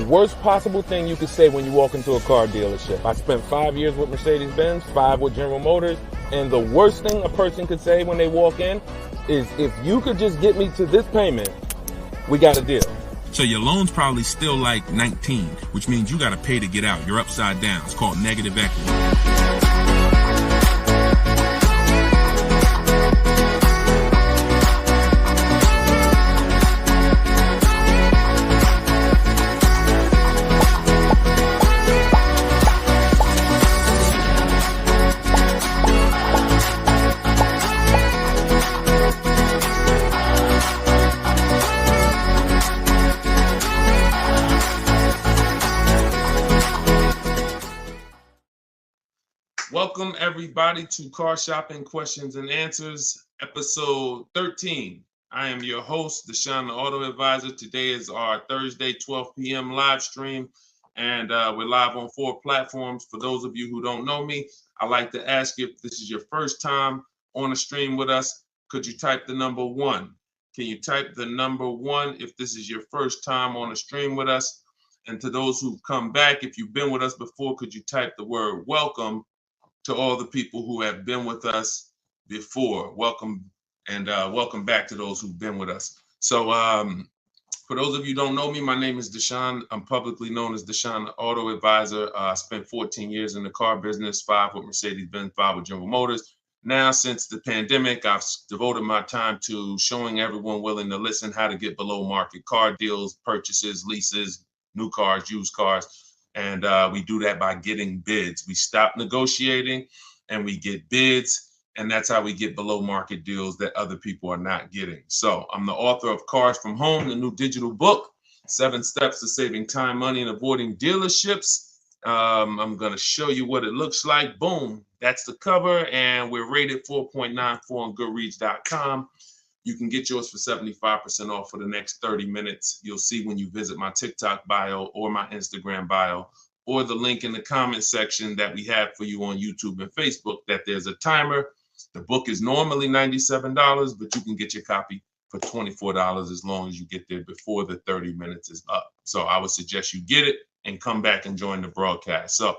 worst possible thing you could say when you walk into a car dealership. I spent 5 years with Mercedes-Benz, 5 with General Motors, and the worst thing a person could say when they walk in is, if you could just get me to this payment, we got a deal. So your loan's probably still like 19, which means you got to pay to get out. You're upside down. It's called negative equity. Welcome everybody to Car Shopping Questions and Answers, episode 13. I am your host, Deshone the Auto Advisor. Today is our Thursday, 12 p.m. live stream, and we're live on 4 platforms. For those of you who don't know me, I'd like to ask you, if this is your first time on a stream with us, could you type the number 1? Can you type the number 1 if this is your first time on a stream with us? And to those who've come back, if you've been with us before, could you type the word welcome to all the people who have been with us before? Welcome, and welcome back to those who've been with us. So for those of you who don't know me, my name is Deshone. I'm publicly known as Deshone the Auto Advisor. I spent 14 years in the car business, 5 with Mercedes-Benz, 5 with General Motors. Now, since the pandemic, I've devoted my time to showing everyone willing to listen how to get below market car deals, purchases, leases, new cars, used cars. And we do that by getting bids. We stop negotiating and we get bids. And that's how we get below market deals that other people are not getting. So I'm the author of Cars from Home, the new digital book, 7 Steps to Saving Time, Money, and Avoiding Dealerships. I'm going to show you what it looks like. Boom. That's the cover. And we're rated 4.94 on Goodreads.com. You can get yours for 75% off for the next 30 minutes. You'll see when you visit my TikTok bio or my Instagram bio or the link in the comment section that we have for you on YouTube and Facebook that there's a timer. The book is normally $97, but you can get your copy for $24 as long as you get there before the 30 minutes is up. So I would suggest you get it and come back and join the broadcast. So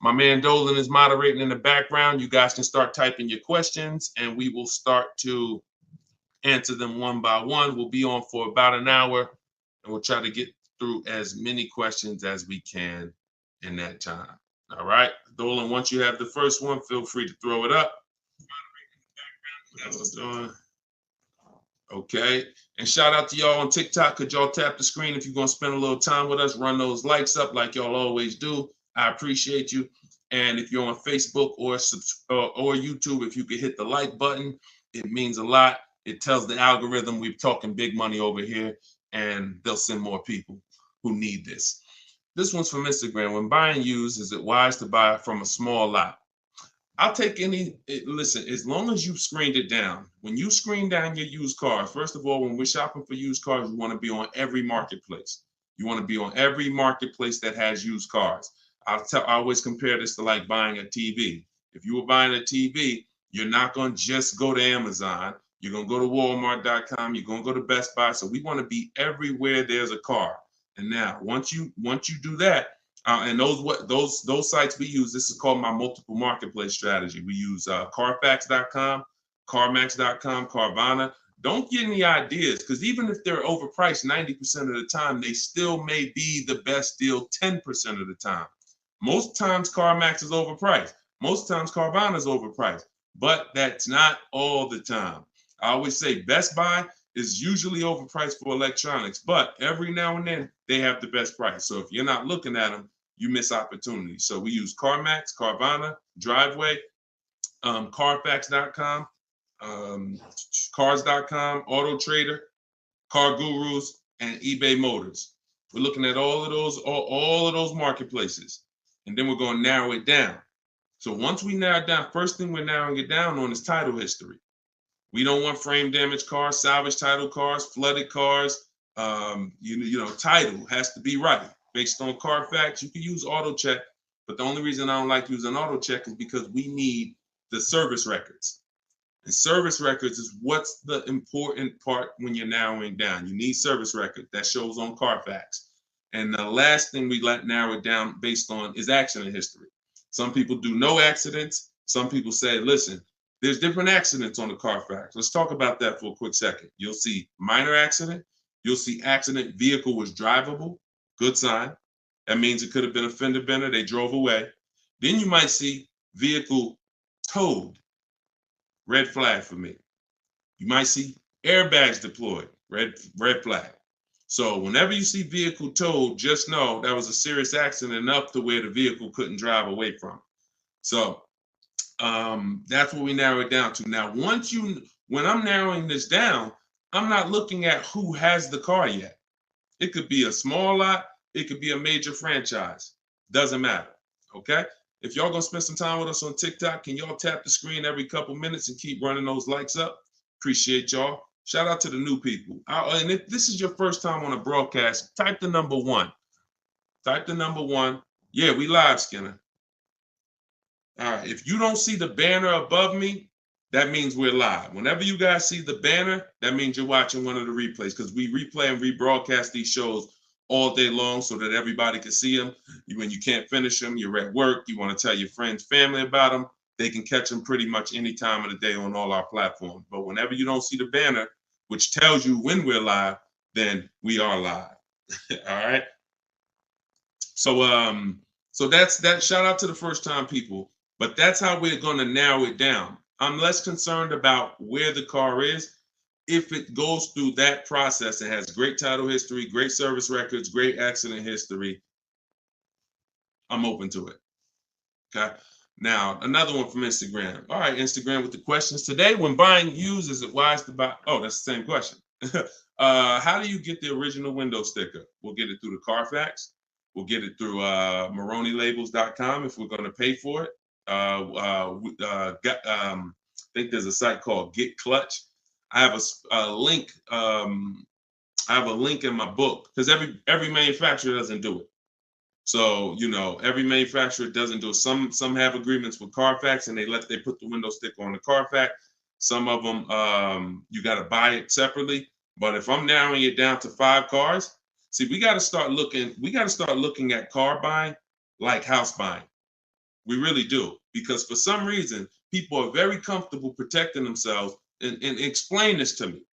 my man Dolan is moderating in the background. You guys can start typing your questions and we will start to answer them one by one. We'll be on for about an hour and we'll try to get through as many questions as we can in that time. All right, Dolan, once you have the first one, feel free to throw it up. That's what's doing. Okay, and shout out to y'all on TikTok. Could y'all tap the screen if you're going to spend a little time with us? Run those likes up like y'all always do. I appreciate you. And if you're on Facebook or YouTube, if you could hit the like button, it means a lot. It tells the algorithm we're talking big money over here, and they'll send more people who need this. This one's from Instagram. When buying used, is it wise to buy from a small lot? I'll take any, listen, as long as you've screened it down. When you screen down your used cars, first of all, when we're shopping for used cars, you want to be on every marketplace. You want to be on every marketplace that has used cars. I always compare this to like buying a TV. If you were buying a TV, you're not going to just go to Amazon. You're going to go to Walmart.com. You're going to go to Best Buy. So we want to be everywhere there's a car. And now, once you do that, and those sites we use, this is called my multiple marketplace strategy. We use Carfax.com, CarMax.com, Carvana. Don't get any ideas, because even if they're overpriced 90% of the time, they still may be the best deal 10% of the time. Most times CarMax is overpriced. Most times Carvana is overpriced, but that's not all the time. I always say Best Buy is usually overpriced for electronics, but every now and then they have the best price. So if you're not looking at them, you miss opportunities. So we use CarMax, Carvana, Driveway, Carfax.com, Cars.com, Auto Trader, Car Gurus, and eBay Motors. We're looking at all of those marketplaces, and then we're going to narrow it down. So once we narrow it down, first thing we're narrowing it down on is title history. We don't want frame damaged cars, salvage title cars, flooded cars. Title has to be right. Based on Carfax, you can use auto check, but the only reason I don't like using auto check is because we need the service records. And service records is what's the important part when you're narrowing down. You need service record that shows on Carfax. And the last thing we let narrow it down based on is accident history. Some people do no accidents. Some people say, listen, there's different accidents on the Carfax. Let's talk about that for a quick second. You'll see minor accident. You'll see accident, vehicle was drivable. Good sign. That means it could have been a fender bender. They drove away. Then you might see vehicle towed. Red flag for me. You might see airbags deployed. Red flag. So whenever you see vehicle towed, just know that was a serious accident enough to where the vehicle couldn't drive away from. So that's what we narrow it down to. Now, when I'm narrowing this down, I'm not looking at who has the car yet. It could be a small lot. It could be a major franchise. Doesn't matter. Okay. If y'all gonna spend some time with us on TikTok, can y'all tap the screen every couple minutes and keep running those likes up? Appreciate y'all. Shout out to the new people. And if this is your first time on a broadcast, type the number 1. Type the number 1. Yeah, we live, Skinner. All right. If you don't see the banner above me, that means we're live. Whenever you guys see the banner, that means you're watching one of the replays, because we replay and rebroadcast these shows all day long so that everybody can see them. When you can't finish them, you're at work, you want to tell your friends, family about them, they can catch them pretty much any time of the day on all our platforms. But whenever you don't see the banner, which tells you when we're live, then we are live. All right. So that's that. Shout out to the first time people. But that's how we're going to narrow it down. I'm less concerned about where the car is. If it goes through that process, it has great title history, great service records, great accident history, I'm open to it. Okay. Now, another one from Instagram. All right, Instagram with the questions. Today, when buying used, is it wise to buy? Oh, that's the same question. How do you get the original window sticker? We'll get it through the Carfax. We'll get it through MaroneyLabels.com if we're going to pay for it. I think there's a site called Get Clutch. I have a link. I have a link in my book, because every manufacturer doesn't do it. So every manufacturer doesn't do it. Some have agreements with Carfax and they put the window sticker on the Carfax. Some of them you got to buy it separately. But if I'm narrowing it down to 5 cars, see, we got to start looking at car buying like house buying. We really do, because for some reason people are very comfortable protecting themselves. And explain this to me.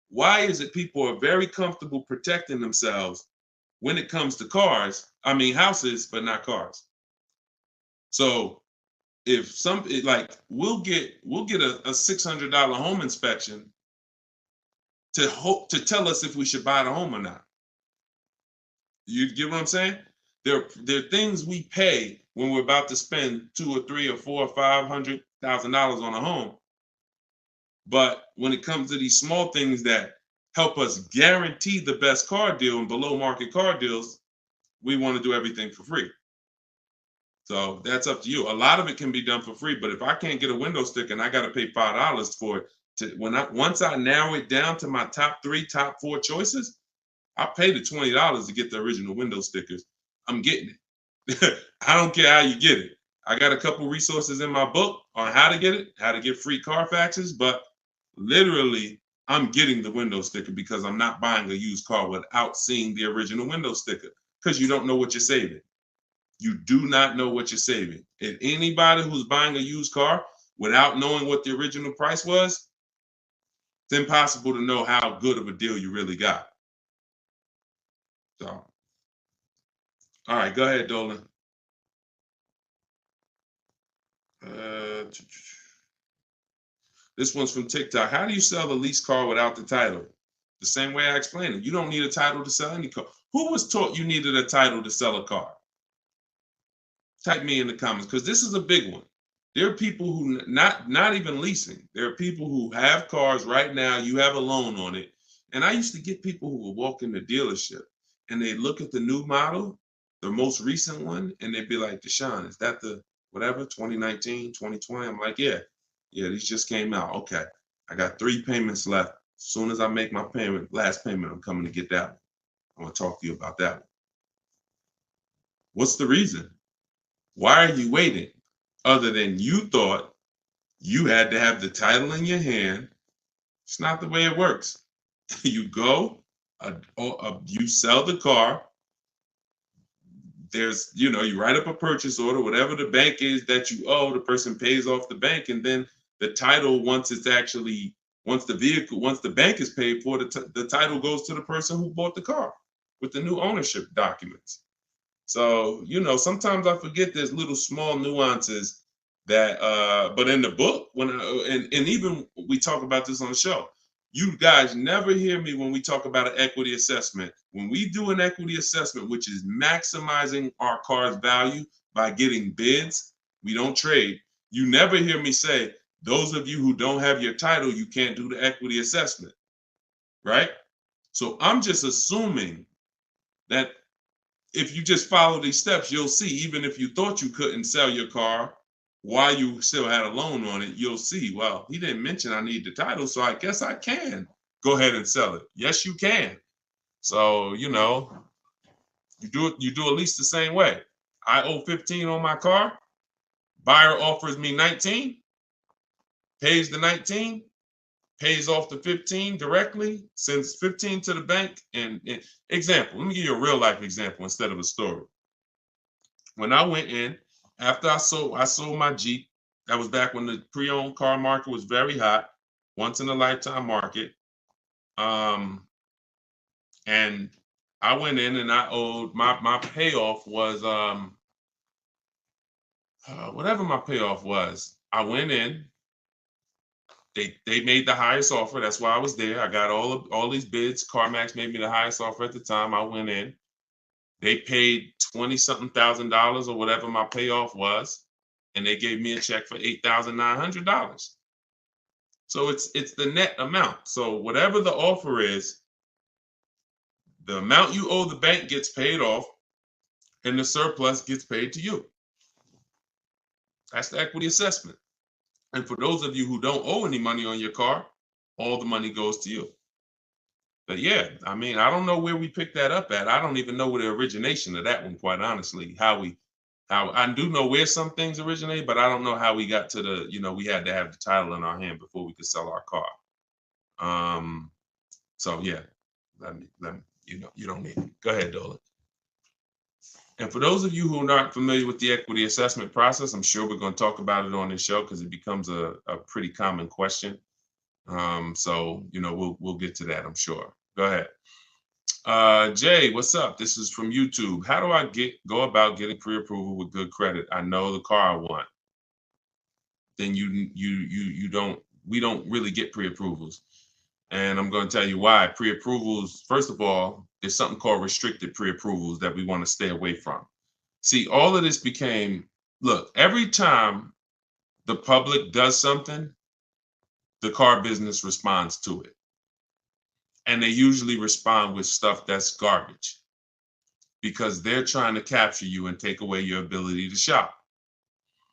Why is it people are very comfortable protecting themselves when it comes to cars? I mean houses, but not cars. So if we'll get a $600 home inspection to tell us if we should buy the home or not. You get what I'm saying? There are things we pay when we're about to spend $2 or $3 or $4 or $500,000 on a home. But when it comes to these small things that help us guarantee the best car deal and below market car deals, we want to do everything for free. So that's up to you. A lot of it can be done for free, but if I can't get a window sticker and I got to pay $5 for it, once I narrow it down to my top 4 choices, I pay the $20 to get the original window stickers. I'm getting it. I don't care how you get it. I got a couple resources in my book on how to get it, how to get free Carfaxes, but literally I'm getting the window sticker because I'm not buying a used car without seeing the original window sticker, because you don't know what you're saving. You do not know what you're saving. And anybody who's buying a used car without knowing what the original price was, it's impossible to know how good of a deal you really got. So, all right, go ahead, Dolan. This one's from TikTok. How do you sell a lease car without the title? The same way I explained it. You don't need a title to sell any car. Who was taught you needed a title to sell a car? Type me in the comments, because this is a big one. There are people who not even leasing. There are people who have cars right now. You have a loan on it. And I used to get people who would walk in the dealership and they look at the new model, the most recent one, and they'd be like, Deshone, is that the whatever, 2019, 2020? I'm like, yeah, these just came out. Okay, I got 3 payments left. As soon as I make my last payment, I'm coming to get that one. I'm going to talk to you about that one. What's the reason? Why are you waiting? Other than you thought you had to have the title in your hand. It's not the way it works. You go, you sell the car, there's, you write up a purchase order, whatever the bank is that you owe, the person pays off the bank, and then the title, once the bank is paid for, the title goes to the person who bought the car with the new ownership documents. So, sometimes I forget there's little small nuances that, but in the book, and even we talk about this on the show, you guys never hear me when we talk about an equity assessment. When we do an equity assessment, which is maximizing our car's value by getting bids, we don't trade. You never hear me say, those of you who don't have your title, you can't do the equity assessment, right? So I'm just assuming that if you just follow these steps, you'll see, even if you thought you couldn't sell your car while you still had a loan on it, you'll see, well, he didn't mention I need the title, so I guess I can go ahead and sell it. Yes, you can. So, you do at least the same way. I owe 15 on my car. Buyer offers me 19, pays the 19, pays off the 15 directly, sends 15 to the bank. And example, let me give you a real life example instead of a story. When I went in, after I sold my Jeep, that was back when the pre-owned car market was very hot, once in a lifetime market. And I went in and I owed my payoff was whatever my payoff was. I went in. They made the highest offer. That's why I was there. I got all these bids. CarMax made me the highest offer at the time. I went in. They paid $20-something thousand or whatever my payoff was, and they gave me a check for $8,900. So it's the net amount. So whatever the offer is, the amount you owe the bank gets paid off, and the surplus gets paid to you. That's the equity assessment. And for those of you who don't owe any money on your car, all the money goes to you. But yeah, I mean, I don't know where we picked that up at. I don't even know where the origination of that one, quite honestly. How I do know where some things originate, but I don't know how we got to the, we had to have the title in our hand before we could sell our car. So yeah, let me, you don't need it. Go ahead, Dolan. And for those of you who are not familiar with the equity assessment process, I'm sure we're going to talk about it on this show because it becomes a pretty common question. So, we'll get to that, I'm sure. Go ahead. Jay, what's up? This is from YouTube. How do I go about getting pre-approval with good credit? I know the car I want. Then we don't really get pre-approvals. And I'm going to tell you why. Pre-approvals, first of all, there's something called restricted pre-approvals that we want to stay away from. See, all of this became, look, every time the public does something, the car business responds to it. And they usually respond with stuff that's garbage because they're trying to capture you and take away your ability to shop.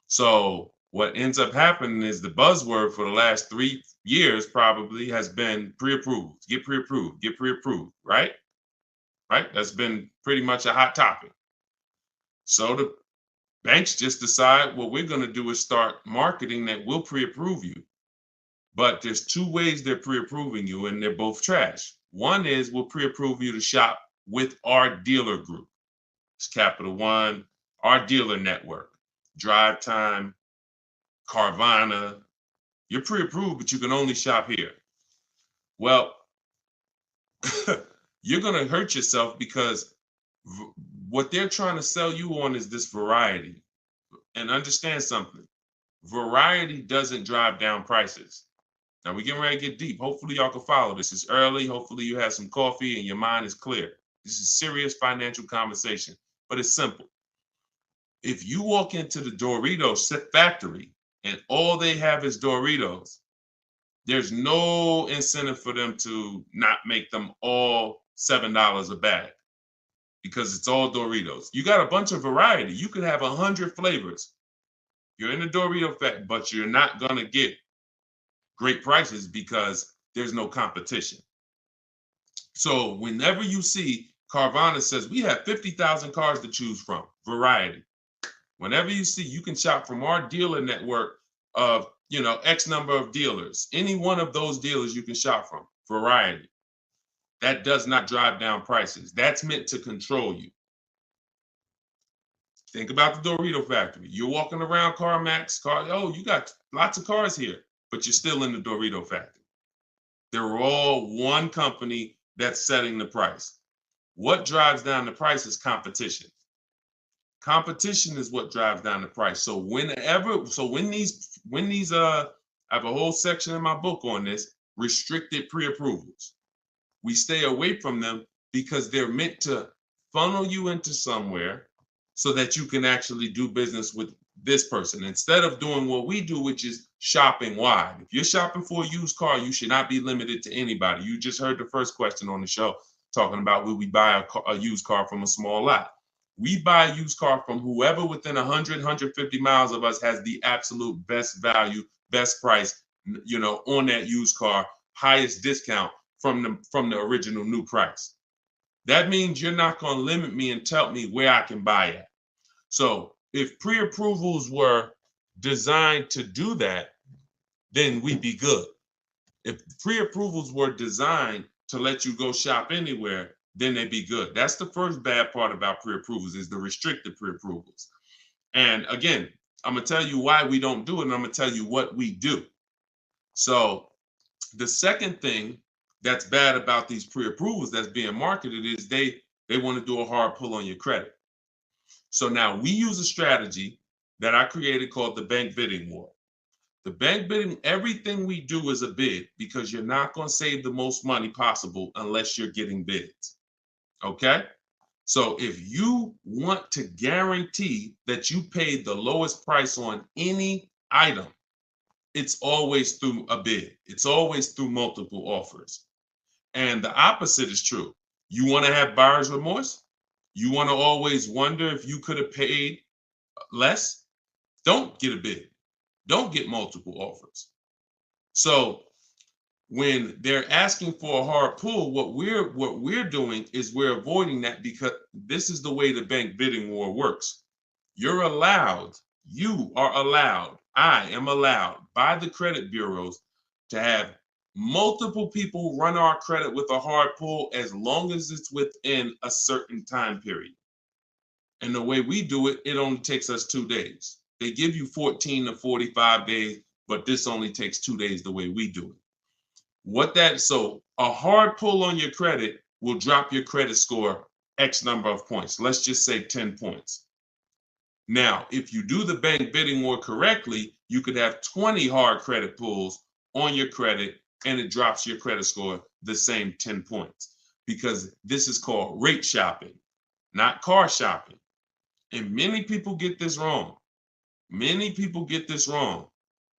So what ends up happening is the buzzword for the last 3 years probably has been pre-approved, get pre-approved, right? Right? That's been pretty much a hot topic. So the banks just decide what we're going to do is start marketing that we'll pre-approve you. But there's 2 ways they're pre-approving you, and they're both trash. One is we'll pre-approve you to shop with our dealer group. It's Capital One, our dealer network, Drive Time, Carvana. You're pre-approved, but you can only shop here. Well, you're going to hurt yourself because what they're trying to sell you on is this variety. And understand something. Variety doesn't drive down prices. Now we're getting ready to get deep. Hopefully y'all can follow this. It's early. Hopefully you have some coffee and your mind is clear. This is serious financial conversation, but it's simple. If you walk into the Doritos factory and all they have is Doritos, there's no incentive for them to not make them all $7 a bag because it's all Doritos. You got a bunch of variety. You could have 100 flavors. You're in the Dorito factory, but you're not going to get great prices because there's no competition. So whenever you see Carvana says we have 50,000 cars to choose from, variety. Whenever you see, you can shop from our dealer network of, X number of dealers. Any one of those dealers you can shop from, variety. That does not drive down prices. That's meant to control you. Think about the Dorito factory. You're walking around CarMax, oh, you got lots of cars here, but you're still in the Dorito factory. They're all one company that's setting the price. What drives down the price is competition. Competition is what drives down the price. So when these I have a whole section in my book on this, restricted pre-approvals. We stay away from them because they're meant to funnel you into somewhere so that you can actually do business with this person instead of doing what we do, which is shopping wide. If you're shopping for a used car, you should not be limited to anybody. You just heard the first question on the show talking about will we buy a used car from a small lot. We buy a used car from whoever within 100, 150 miles of us has the absolute best value, best price, on that used car, highest discount from the original new price. That means you're not going to limit me and tell me where I can buy it. So if pre-approvals were designed to do that, then we'd be good. If pre-approvals were designed to let you go shop anywhere, then they'd be good. That's the first bad part about pre-approvals is the restricted pre-approvals. And again, I'm going to tell you why we don't do it, and I'm going to tell you what we do. So the second thing that's bad about these pre-approvals that's being marketed is they want to do a hard pull on your credit. So now we use a strategy that I created called the bank bidding war. The bank bidding, everything we do is a bid because you're not going to save the most money possible unless you're getting bids. Okay? So if you want to guarantee that you paid the lowest price on any item, it's always through a bid. It's always through multiple offers. And the opposite is true. You want to have buyer's remorse? You want to always wonder if you could have paid less? Don't get a bid. Don't get multiple offers. So when they're asking for a hard pull, what we're doing is we're avoiding that because this is the way the bank bidding war works. You are allowed, I am allowed by the credit bureaus to have multiple people run our credit with a hard pull as long as it's within a certain time period. And the way we do it, it only takes us 2 days. They give you 14 to 45 days, but this only takes 2 days the way we do it. So a hard pull on your credit will drop your credit score X number of points. Let's just say 10 points. Now, if you do the bank bidding war correctly, you could have 20 hard credit pulls on your credit and it drops your credit score the same 10 points because this is called rate shopping, not car shopping. And many people get this wrong. Many people get this wrong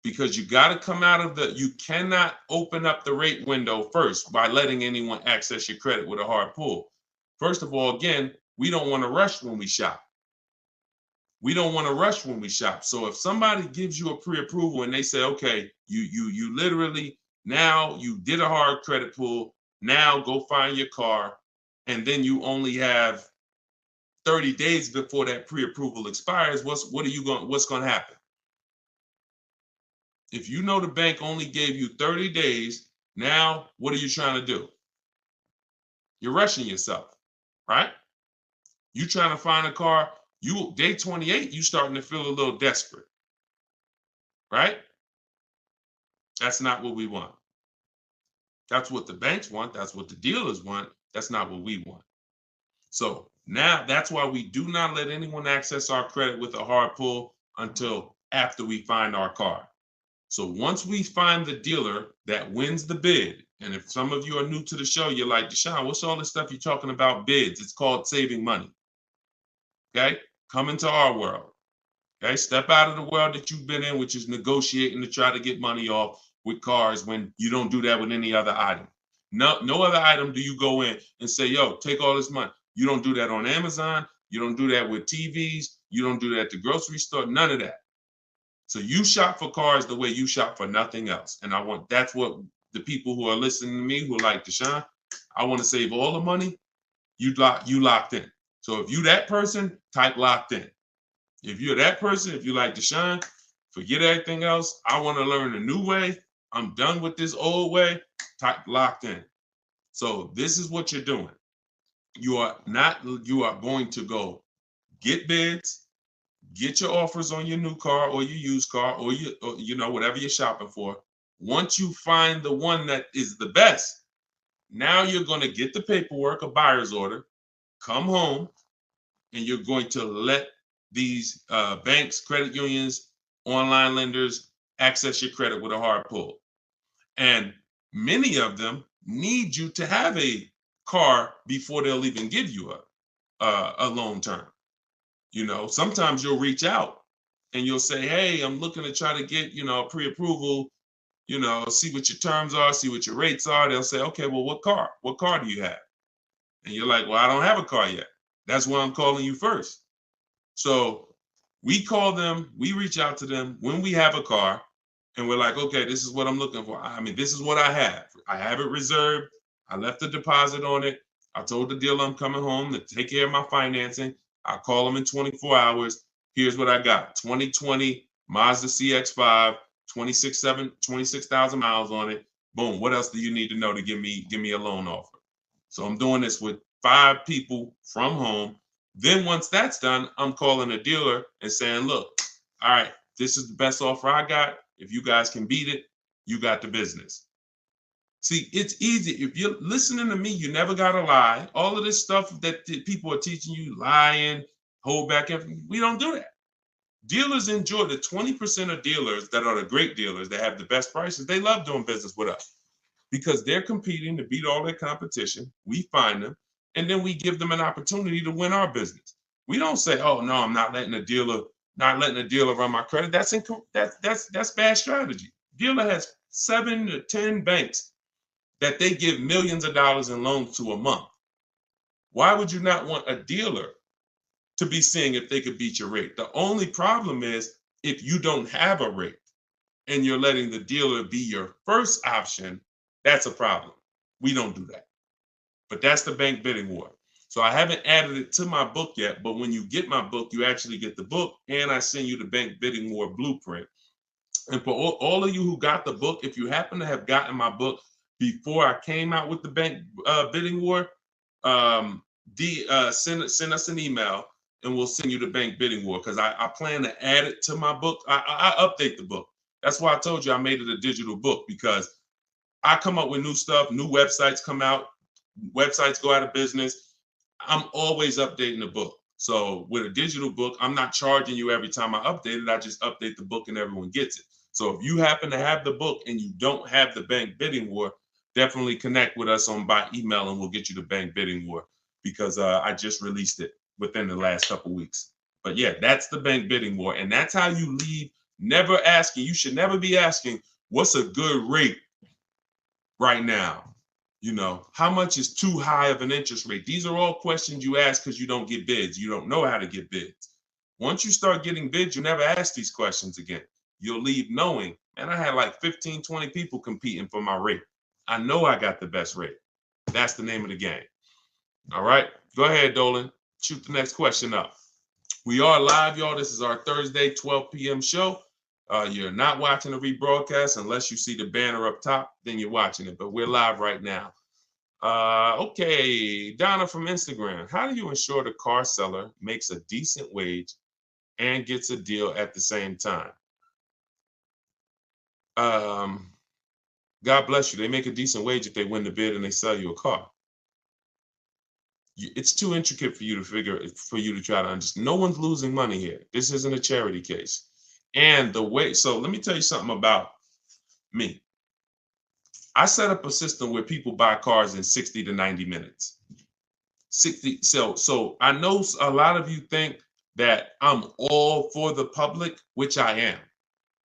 because you got to come out of you cannot open up the rate window first by letting anyone access your credit with a hard pull. First of all, again, we don't want to rush when we shop. We don't want to rush when we shop. So if somebody gives you a pre-approval and they say, okay, you literally, now you did a hard credit pull, now go find your car, and then you only have 30 days before that pre-approval expires, what's going to happen? If you know the bank only gave you 30 days, now what are you trying to do? You're rushing yourself, right? You trying to find a car, day 28, you starting to feel a little desperate, right? That's not what we want. That's what the banks want. That's what the dealers want. That's not what we want. So now that's why we do not let anyone access our credit with a hard pull until after we find our car. So once we find the dealer that wins the bid, and if some of you are new to the show, you're like, Deshone, what's all this stuff you're talking about bids? It's called saving money. Okay, come into our world. Okay, step out of the world that you've been in, which is negotiating to try to get money off with cars when you don't do that with any other item. No other item do you go in and say, yo, take all this money. You don't do that on Amazon. You don't do that with TVs. You don't do that at the grocery store. None of that. So you shop for cars the way you shop for nothing else. And that's what the people who are listening to me who are like, Deshone, I want to save all the money. You locked in. So if you that person, type locked in. If you're that person, if you like Deshone, forget everything else. I want to learn a new way. I'm done with this old way. Type locked in. So this is what you're doing. You are going to go get bids. get your offers on your new car or your used car or whatever you're shopping for. Once you find the one that is the best, now you're going to get the paperwork, a buyer's order, come home, and you're going to let these banks, credit unions, online lenders access your credit with a hard pull. And many of them need you to have a car before they'll even give you a loan term. Sometimes you'll reach out and you'll say, hey, I'm looking to try to get, pre-approval, see what your terms are, see what your rates are. They'll say, okay, well, what car do you have? And you're like, well, I don't have a car yet. That's why I'm calling you first. So we call them, we reach out to them when we have a car, and we're like, okay, this is what I'm looking for. I mean, this is what I have. I have it reserved. I left a deposit on it. I told the dealer I'm coming home to take care of my financing. I call them in 24 hours. Here's what I got. 2020 Mazda CX-5, 26,000 miles on it. Boom. What else do you need to know to give me a loan offer? So I'm doing this with 5 people from home. Then once that's done, I'm calling a dealer and saying, look, all right, this is the best offer I got. If you guys can beat it, you got the business. See, it's easy. If you're listening to me, you never got to lie. All of this stuff that people are teaching you, lying, hold back, we don't do that. Dealers enjoy the 20% of dealers that are the great dealers that have the best prices. They love doing business with us because they're competing to beat all their competition. We find them, and then we give them an opportunity to win our business. We don't say, oh, no, I'm not letting a dealer run my credit. That's bad strategy. Dealer has 7 to 10 banks that they give millions of dollars in loans to a month. Why would you not want a dealer to be seeing if they could beat your rate? The only problem is if you don't have a rate and you're letting the dealer be your first option, that's a problem. We don't do that. But that's the bank bidding war. So I haven't added it to my book yet, but when you get my book, you actually get the book, and I send you the bank bidding war blueprint. And for all of you who got the book, if you happen to have gotten my book before I came out with the bank bidding war, send us an email and we'll send you the bank bidding war, because I plan to add it to my book. I update the book. That's why I told you I made it a digital book, because I come up with new stuff, new websites come out, websites go out of business. I'm always updating the book. So with a digital book, I'm not charging you every time I update it. I just update the book and everyone gets it. So if you happen to have the book and you don't have the bank bidding war, definitely connect with us by email and we'll get you the bank bidding war, because I just released it within the last couple weeks. But yeah, that's the bank bidding war. And that's how you leave never asking. You should never be asking, what's a good rate right now? How much is too high of an interest rate? These are all questions you ask because you don't get bids. You don't know how to get bids. Once you start getting bids, you never ask these questions again. You'll leave knowing, man, I had like 15, 20 people competing for my rate. I know I got the best rate. That's the name of the game. All right, go ahead, Dolan. Shoot the next question up. We are live, y'all. This is our Thursday, 12 p.m. show. You're not watching the rebroadcast unless you see the banner up top, then you're watching it. But we're live right now. Okay, Donna from Instagram. How do you ensure the car seller makes a decent wage and gets a deal at the same time? God bless you. They make a decent wage if they win the bid and they sell you a car. It's too intricate for you to try to understand. No one's losing money here. This isn't a charity case. And so let me tell you something about me. I set up a system where people buy cars in 60 to 90 minutes. So I know a lot of you think that I'm all for the public, which I am,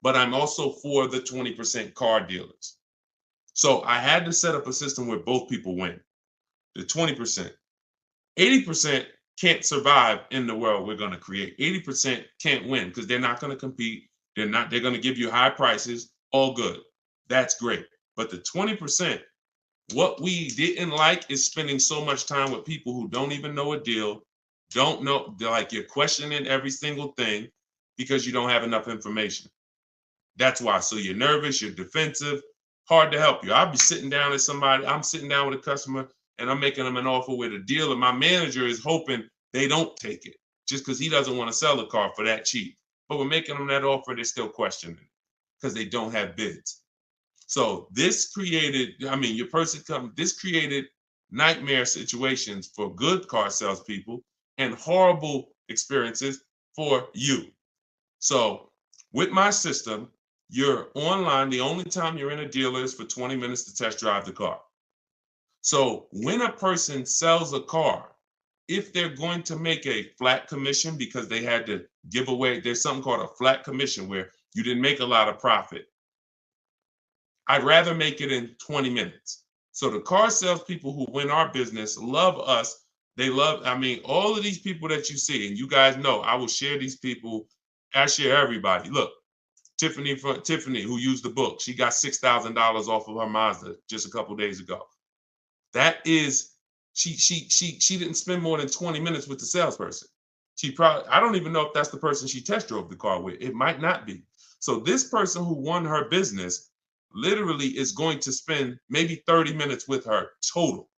but I'm also for the 20% car dealers. So I had to set up a system where both people win. The 20%. 80% can't survive in the world we're going to create. 80% can't win because they're not going to compete. They're going to give you high prices. All good. That's great. But the 20%, what we didn't like is spending so much time with people who don't even know a deal, don't know, like you're questioning every single thing because you don't have enough information. That's why. So you're nervous, you're defensive, hard to help you. I'll be sitting down with somebody, I'm sitting down with a customer and I'm making them an offer with a deal, and my manager is hoping they don't take it just because he doesn't want to sell the car for that cheap. But we're making them that offer, they're still questioning it because they don't have bids. So this created, this created nightmare situations for good car salespeople and horrible experiences for you. So with my system, you're online. The only time you're in a dealer is for 20 minutes to test drive the car. So when a person sells a car, if they're going to make a flat commission because they had to give away, there's something called a flat commission where you didn't make a lot of profit. I'd rather make it in 20 minutes. So the car salespeople who win our business love us. They love, all of these people that you see, and you guys know, I will share these people. I share everybody. Look, Tiffany, who used the book, she got $6,000 off of her Mazda just a couple days ago. That is, she didn't spend more than 20 minutes with the salesperson. I don't even know if that's the person she test drove the car with. It might not be. So this person who won her business literally is going to spend maybe 30 minutes with her total.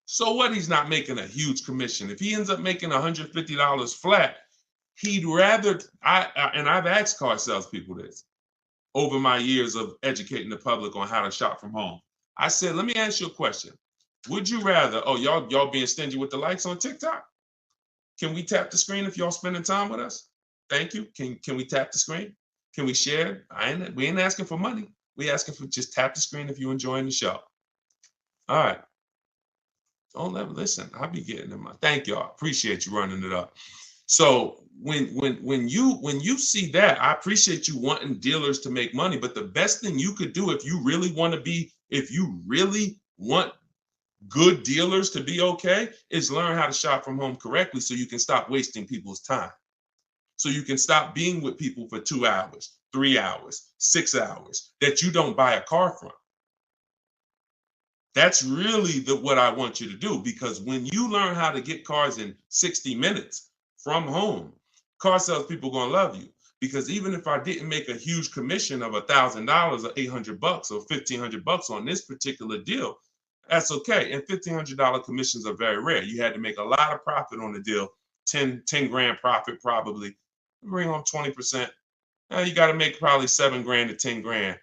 So what? He's not making a huge commission. If he ends up making $150 flat, he'd rather, and I've asked car salespeople this over my years of educating the public on how to shop from home. I said, let me ask you a question. Would you rather, y'all being stingy with the likes on TikTok? Can we tap the screen if y'all spending time with us? Thank you. Can we tap the screen? Can we share? We ain't asking for money. We asking for just tap the screen if you're enjoying the show. All right. Don't ever listen. I'll be getting them. Thank y'all. Appreciate you running it up. So when you see that, I appreciate you wanting dealers to make money. But the best thing you could do if you really want good dealers to be okay is learn how to shop from home correctly so you can stop wasting people's time. So you can stop being with people for 2 hours, 3 hours, 6 hours that you don't buy a car from. That's really what I want you to do, because when you learn how to get cars in 60 minutes from home, car salespeople are gonna love you. Because even if I didn't make a huge commission of $1,000 or $800 or $1,500 on this particular deal, that's okay. And $1,500 commissions are very rare. You had to make a lot of profit on the deal, 10 grand profit probably. Bring home 20%. Now you got to make probably 7 grand to 10 grand,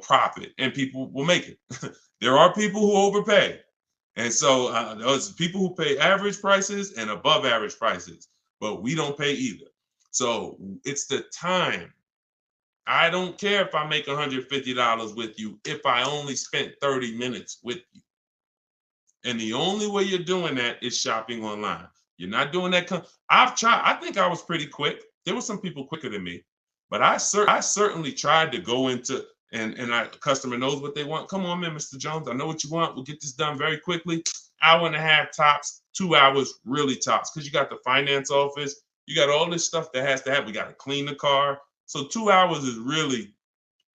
profit, and people will make it. There are people who overpay. And so those people who pay average prices and above average prices, but we don't pay either. So it's the time. I don't care if I make $150 with you if I only spent 30 minutes with you. And the only way you're doing that is shopping online. You're not doing that. I've tried. I think I was pretty quick. There were some people quicker than me, but I certainly tried to go into, and a customer knows what they want. Come on, man, Mr. Jones. I know what you want. We'll get this done very quickly. Hour and a half tops, 2 hours really tops, because you got the finance office. You got all this stuff that has to happen. We got to clean the car. So 2 hours is really,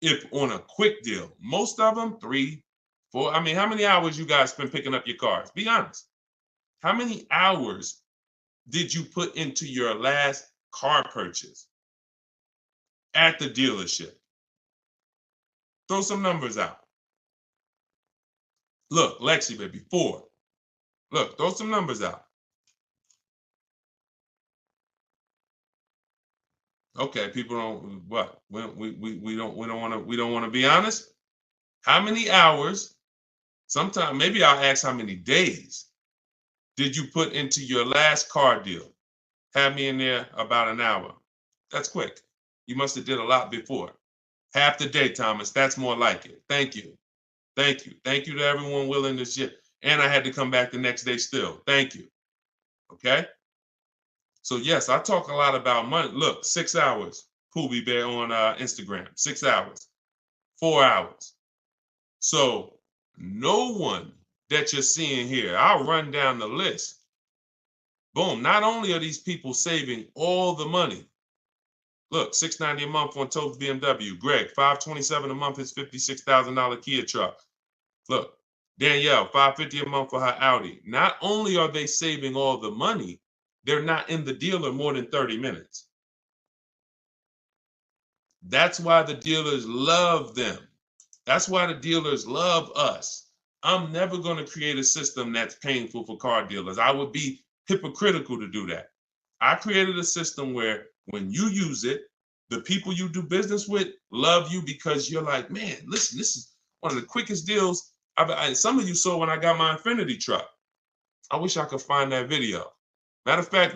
if on a quick deal. Most of them, 3, 4. How many hours you guys spend picking up your cars? Be honest. How many hours did you put into your last car purchase at the dealership? Throw some numbers out. Look, Lexi, baby, 4. Look, throw some numbers out. Okay, people don't what? We don't want to be honest. How many hours? Sometimes maybe I'll ask how many days did you put into your last car deal? Have me in there about an hour. That's quick. You must have did a lot before. Half the day, Thomas. That's more like it. Thank you. Thank you. Thank you to everyone willing to share. And I had to come back the next day still. Thank you. Okay. So yes, I talk a lot about money. Look, 6 hours. Poobie Bear on Instagram. 6 hours. 4 hours. So no one that you're seeing here, I'll run down the list. Boom. Not only are these people saving all the money. Look, $690 a month on Totes BMW. Greg, $527 a month, his $56,000 Kia truck. Look, Danielle, $550 a month for her Audi. Not only are they saving all the money, they're not in the dealer more than 30 minutes. That's why the dealers love them. That's why the dealers love us. I'm never going to create a system that's painful for car dealers. I would be hypocritical to do that. I created a system where when you use it, the people you do business with love you because you're like, man, listen, this is one of the quickest deals. Some of you saw when I got my Infinity truck. I wish I could find that video. Matter of fact,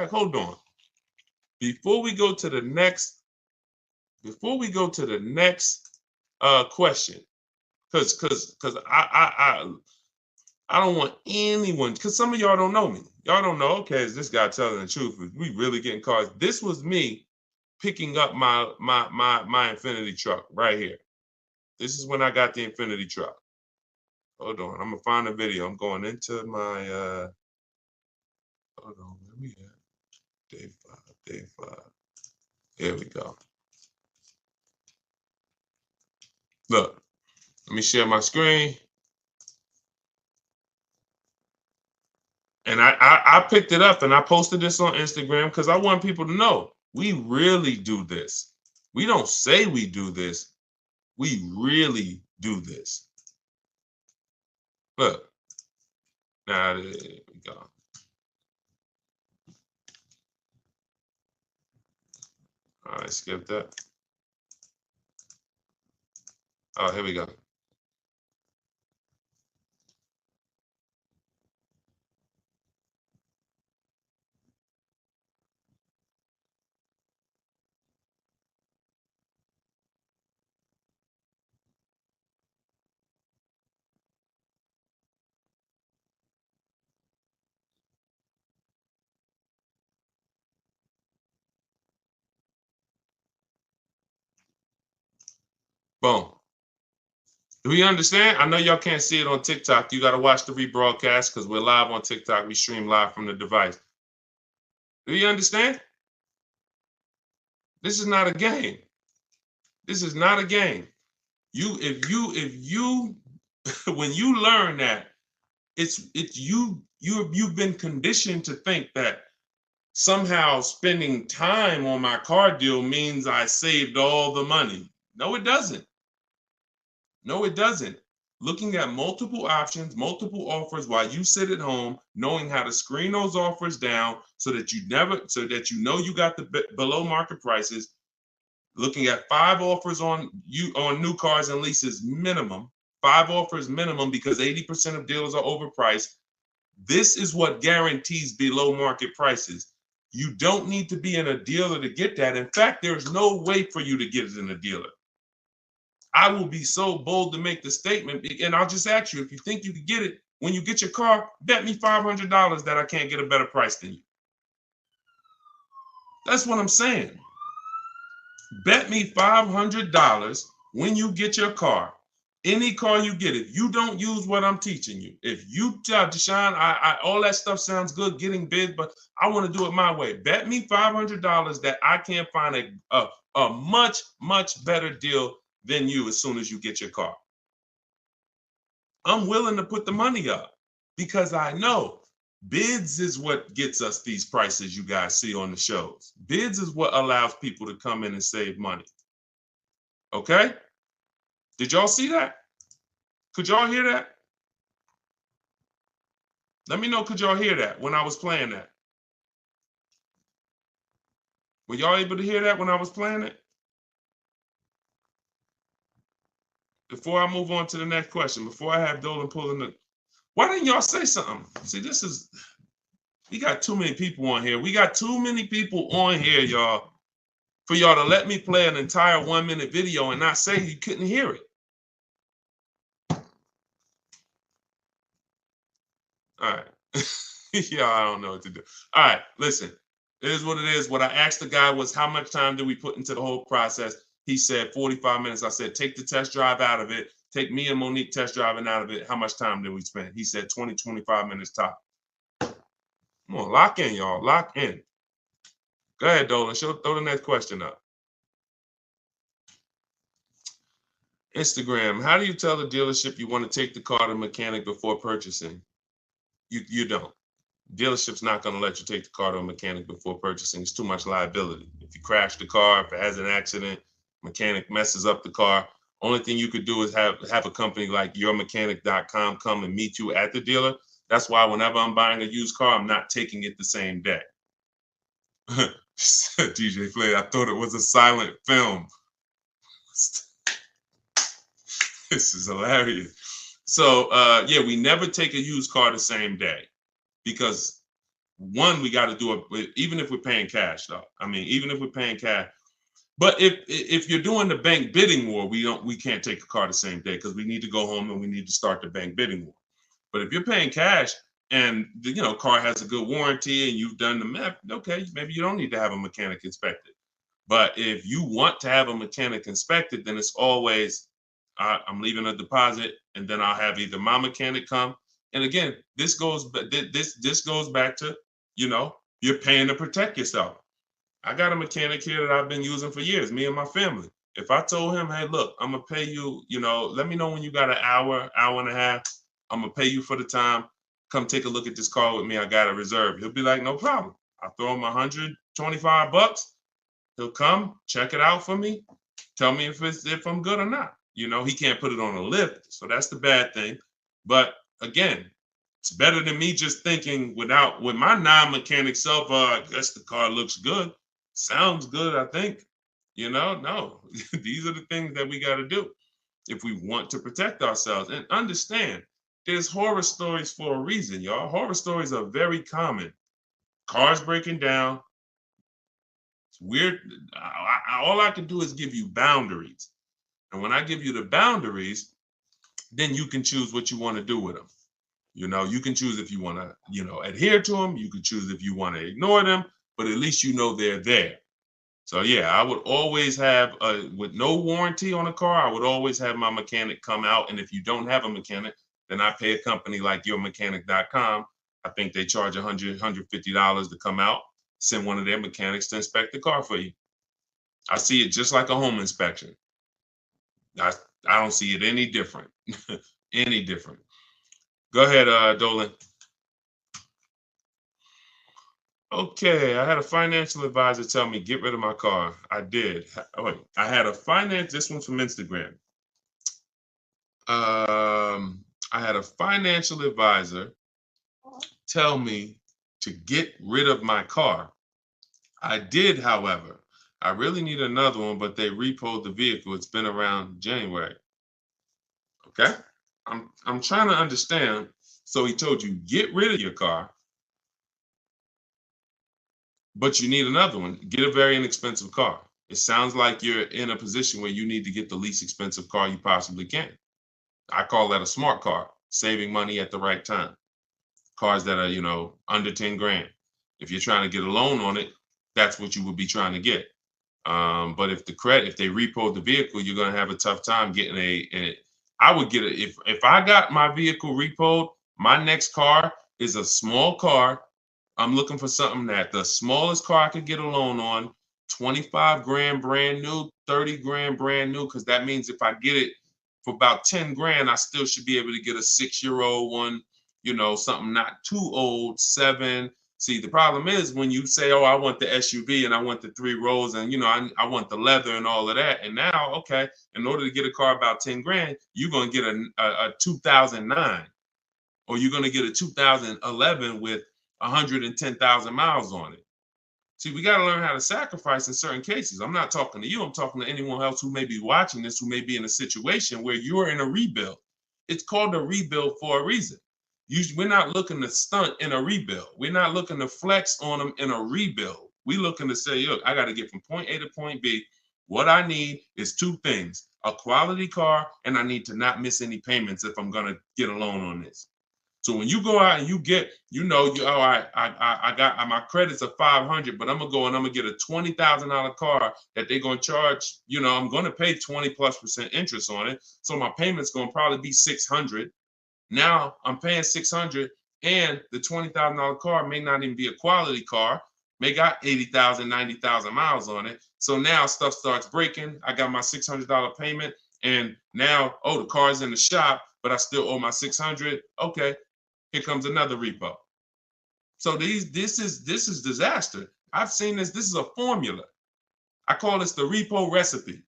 hold on. Before we go to the next question, because I don't want anyone, because some of y'all don't know me. Y'all don't know, okay, is this guy telling the truth? We really getting cars? This was me picking up my Infinity truck right here. This is when I got the Infinity truck. Hold on, I'm gonna find a video. I'm going into my hold on, where we at? Day five. Here we go. Look, let me share my screen. And I picked it up and I posted this on Instagram because I want people to know we really do this. We don't say we do this. We really do this. Look. Now, there we go. All right, skip that. Oh, here we go. Boom. Do we understand? I know y'all can't see it on TikTok. You got to watch the rebroadcast because we're live on TikTok. We stream live from the device. Do you understand? This is not a game. This is not a game. If you when you learn that you've been conditioned to think that somehow spending time on my car deal means I saved all the money. No, it doesn't. No, it doesn't. Looking at multiple options, multiple offers while you sit at home, knowing how to screen those offers down so that you know you got the below market prices. Looking at 5 offers on new cars and leases minimum, 5 offers minimum because 80% of dealers are overpriced. This is what guarantees below market prices. You don't need to be in a dealer to get that. In fact, there's no way for you to get it in a dealer. I will be so bold to make the statement, and I'll just ask you, if you think you can get it, when you get your car, bet me $500 that I can't get a better price than you. That's what I'm saying. Bet me $500 when you get your car, any car you get, if you don't use what I'm teaching you, if you tell Deshone, all that stuff sounds good, getting bid, but I want to do it my way. Bet me $500 that I can't find a much, much better deal than you as soon as you get your car. I'm willing to put the money up because I know bids is what gets us these prices you guys see on the shows. Bids is what allows people to come in and save money. Okay? Did y'all see that? Could y'all hear that? Let me know, could y'all hear that when I was playing that? Were y'all able to hear that when I was playing it? Before I move on to the next question, before I have Dolan pulling the... Why didn't y'all say something? See, we got too many people on here. We got too many people on here, y'all, for y'all to let me play an entire 1-minute video and not say you couldn't hear it. All right. Yeah, I don't know what to do. All right, listen. It is what it is. What I asked the guy was, how much time do we put into the whole process? He said 45 minutes. I said, take the test drive out of it. Take me and Monique test driving out of it. How much time did we spend? He said 20, 25 minutes top. Come on, lock in, y'all. Lock in. Go ahead, Dolan. Throw the next question up. Instagram. How do you tell the dealership you want to take the car to the mechanic before purchasing? You don't. Dealership's not going to let you take the car to a mechanic before purchasing. It's too much liability. If you crash the car, if it has an accident, mechanic messes up the car, only thing you could do is have a company like yourmechanic.com come and meet you at the dealer. That's why whenever I'm buying a used car, I'm not taking it the same day. DJ Flay, I thought it was a silent film. This is hilarious. So yeah, we never take a used car the same day because one, we got to do it even if we're paying cash though. I mean, even if we're paying cash. But if you're doing the bank bidding war, we can't take a car the same day because we need to go home and we need to start the bank bidding war. But if you're paying cash and the car has a good warranty and you've done the math, okay, maybe you don't need to have a mechanic inspected. But if you want to have a mechanic inspected, then it's always I'm leaving a deposit and then I'll have either my mechanic come. And again, this goes back to you're paying to protect yourself. I got a mechanic here that I've been using for years, me and my family. If I told him, hey, look, I'm gonna pay you, let me know when you got an hour and a half. I'm gonna pay you for the time. Come take a look at this car with me. I got a reserve. He'll be like, no problem. I'll throw him $125. He'll come, check it out for me, tell me if I'm good or not. He can't put it on a lift, so that's the bad thing. But again, it's better than me just thinking with my non-mechanic self, I guess the car looks good. Sounds good, I think. No, these are the things that we got to do if we want to protect ourselves. And understand, there's horror stories for a reason, y'all. Horror stories are very common. Cars breaking down. It's weird. All I can do is give you boundaries. And when I give you the boundaries, then you can choose what you want to do with them. You can choose if you want to, adhere to them. You can choose if you want to ignore them, but at least they're there. So yeah, I would always have, with no warranty on a car, I would always have my mechanic come out. And if you don't have a mechanic, then I pay a company like yourmechanic.com. I think they charge $100, $150 to come out, send one of their mechanics to inspect the car for you. I see it just like a home inspection. I don't see it any different. Any different. Go ahead, Dolan. Okay, I had a financial advisor tell me get rid of my car. I did. Wait, I had this one's from Instagram. I had a financial advisor tell me to get rid of my car. I did, however. I really need another one, but they repoed the vehicle. It's been around January. Okay, I'm trying to understand. So he told you get rid of your car, but you need another one. Get a very inexpensive car. It sounds like you're in a position where you need to get the least expensive car you possibly can. I call that a smart car, saving money at the right time. Cars that are, under 10 grand. If you're trying to get a loan on it, that's what you would be trying to get. But if they repo the vehicle, you're going to have a tough time getting I would get it. If I got my vehicle repoed, my next car is a small car. I'm looking for something that the smallest car I could get a loan on, 25 grand brand new, 30 grand brand new, because that means if I get it for about 10 grand, I still should be able to get a 6-year-old one, something not too old, 7. See, the problem is when you say, oh, I want the SUV and I want the 3 rows and, I want the leather and all of that. And now, okay, in order to get a car about 10 grand, you're going to get a 2009 or you're going to get a 2011 with 110,000 miles on it. See, we got to learn how to sacrifice in certain cases. I'm not talking to you. I'm talking to anyone else who may be watching this, who may be in a situation where you're in a rebuild. It's called a rebuild for a reason. We're not looking to stunt in a rebuild. We're not looking to flex on them in a rebuild. We're looking to say, look, I got to get from point A to point B. What I need is 2 things, a quality car, and I need to not miss any payments if I'm going to get a loan on this. So when you go out and you get, I got my credits are 500, but I'm gonna go and I'm gonna get a $20,000 car that they're gonna charge. I'm gonna pay 20+% interest on it, so my payment's gonna probably be 600. Now I'm paying 600, and the $20,000 car may not even be a quality car. May got 80,000, 90,000 miles on it. So now stuff starts breaking. I got my $600 payment, and now the car's in the shop, but I still owe my 600. Okay. Here comes another repo. So this is disaster. I've seen this. This is a formula. I call this the repo recipe.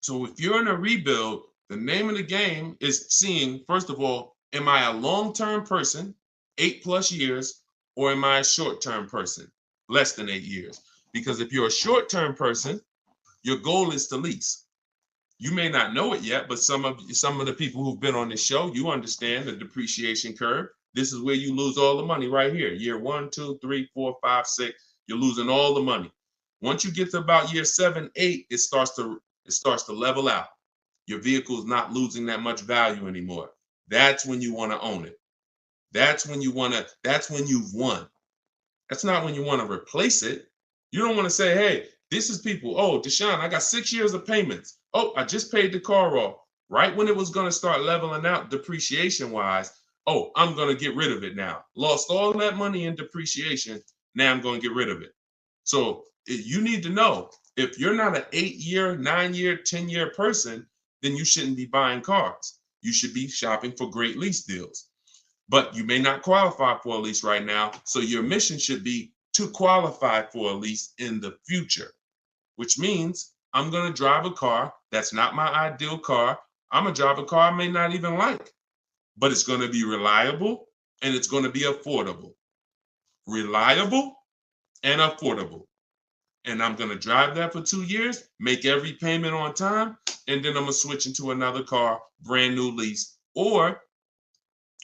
So if you're in a rebuild, the name of the game is seeing, first of all, Am I a long-term person, 8+ years, or am I a short-term person, less than 8 years? Because if you're a short-term person, your goal is to lease. You may not know it yet, but some of the people who've been on this show, you understand the depreciation curve. This is where you lose all the money right here. Year 1, 2, 3, 4, 5, 6, you're losing all the money. Once you get to about year 7, 8, it starts to level out. Your vehicle is not losing that much value anymore. That's when you want to own it. That's when you've won. That's not when you want to replace it. You don't want to say, hey, this is people. Oh, Deshone, I got 6 years of payments. Oh, I just paid the car off. Right when it was going to start leveling out depreciation wise. Oh, I'm going to get rid of it now. Lost all that money in depreciation. Now I'm going to get rid of it. So you need to know, if you're not an 8-year, 9-year, 10-year person, then you shouldn't be buying cars. You should be shopping for great lease deals. But you may not qualify for a lease right now. So your mission should be to qualify for a lease in the future, which means I'm going to drive a car that's not my ideal car. I'm going to drive a car I may not even like, but it's going to be reliable and it's going to be affordable. Reliable and affordable. And I'm going to drive that for 2 years, make every payment on time, and then I'm going to switch into another car, brand new lease. Or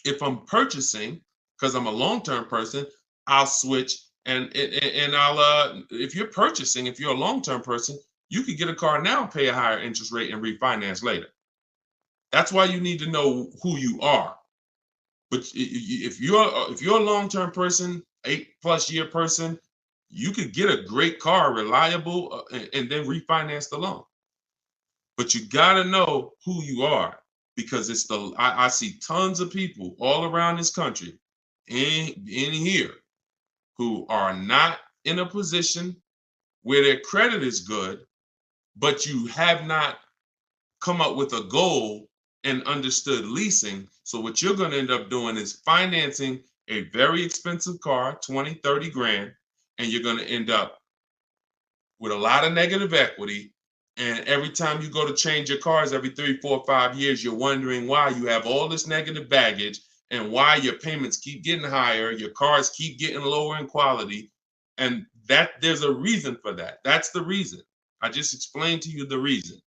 if I'm purchasing, because I'm a long-term person, I'll switch and I'll if you're purchasing, if you're a long-term person, you could get a car now, pay a higher interest rate, and refinance later. That's why you need to know who you are. But if you're a long-term person, 8+ year person, you could get a great car, reliable, and then refinance the loan. But you got to know who you are, because I see tons of people all around this country in here who are not in a position where their credit is good, but you have not come up with a goal and understood leasing. So what you're going to end up doing is financing a very expensive car, 20, 30 grand, and you're going to end up with a lot of negative equity. And every time you go to change your cars every 3, 4, 5 years, you're wondering why you have all this negative baggage and why your payments keep getting higher, your cars keep getting lower in quality. And that there's a reason for that. That's the reason. I just explained to you the reason.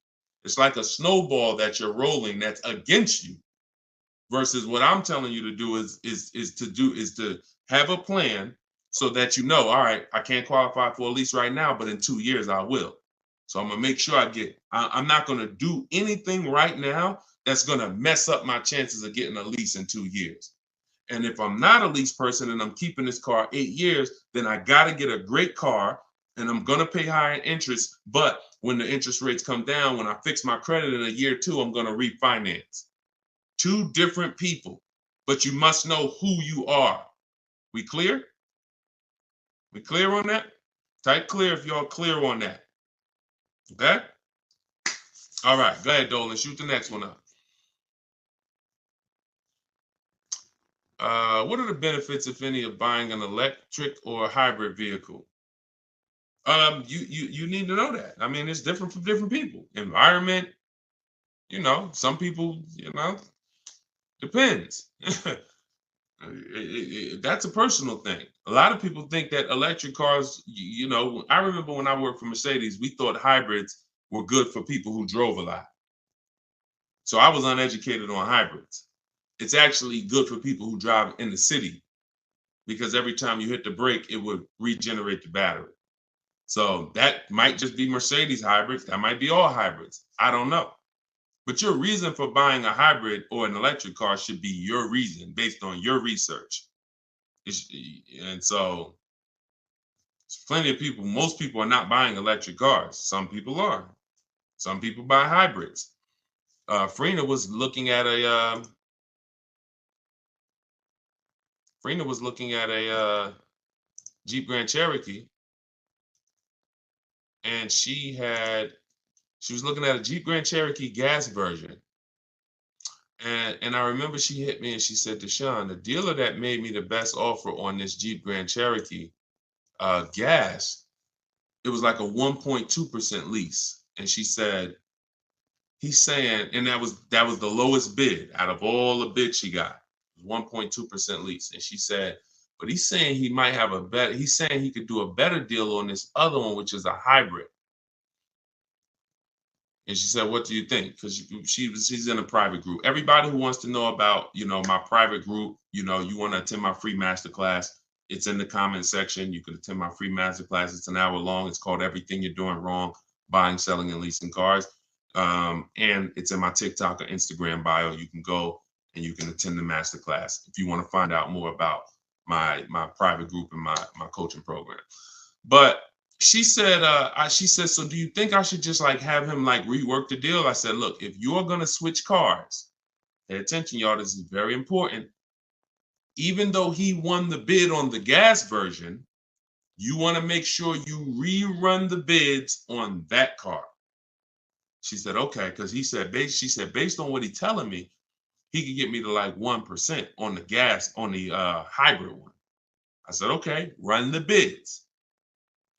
It's like a snowball that you're rolling that's against you, versus what I'm telling you to do is to have a plan so that you know, all right, I can't qualify for a lease right now, but in 2 years I will. So I'm gonna make sure I'm not gonna do anything right now that's gonna mess up my chances of getting a lease in 2 years. And if I'm not a lease person and I'm keeping this car 8 years, then I gotta get a great car and I'm gonna pay higher interest. But when the interest rates come down, when I fix my credit in a year or two, I'm gonna refinance. Two different people, but you must know who you are. We clear? We clear on that? Type clear if y'all clear on that. Okay? All right, go ahead, Dolan. Shoot the next one up. What are the benefits, if any, of buying an electric or a hybrid vehicle? You need to know that. I mean, it's different for different people. Environment, some people, depends. That's a personal thing. A lot of people think that electric cars, I remember when I worked for Mercedes, we thought hybrids were good for people who drove a lot. So I was uneducated on hybrids. It's actually good for people who drive in the city, because every time you hit the brake, it would regenerate the battery. So that might just be Mercedes hybrids. That might be all hybrids. I don't know. But your reason for buying a hybrid or an electric car should be your reason based on your research. And so plenty of people, most people are not buying electric cars. Some people are. Some people buy hybrids. Frina was looking at a Jeep Grand Cherokee, and she was looking at a Jeep Grand Cherokee gas version. And I remember she hit me and she said, Deshone, the dealer that made me the best offer on this Jeep Grand Cherokee gas, it was like a 1.2% lease. And she said, he's saying, and that was the lowest bid out of all the bids she got. 1.2% lease. And she said, but he's saying he might have he's saying he could do a better deal on this other one, which is a hybrid. And she said, what do you think? Because she's in a private group. Everybody who wants to know about, my private group, you want to attend my free masterclass, it's in the comment section. You can attend my free masterclass. It's an hour long. It's called Everything You're Doing Wrong, Buying, Selling, and Leasing Cars. And it's in my TikTok or Instagram bio. You can go and you can attend the masterclass if you want to find out more about my private group and my coaching program. But she said, so do you think I should just have him rework the deal? I said, look, if you're going to switch cars, pay attention, y'all, this is very important. Even though he won the bid on the gas version, you want to make sure you rerun the bids on that car. She said, okay, because she said, based on what he's telling me, he could get me to 1% on the gas, on the hybrid one. I said, okay, run the bids.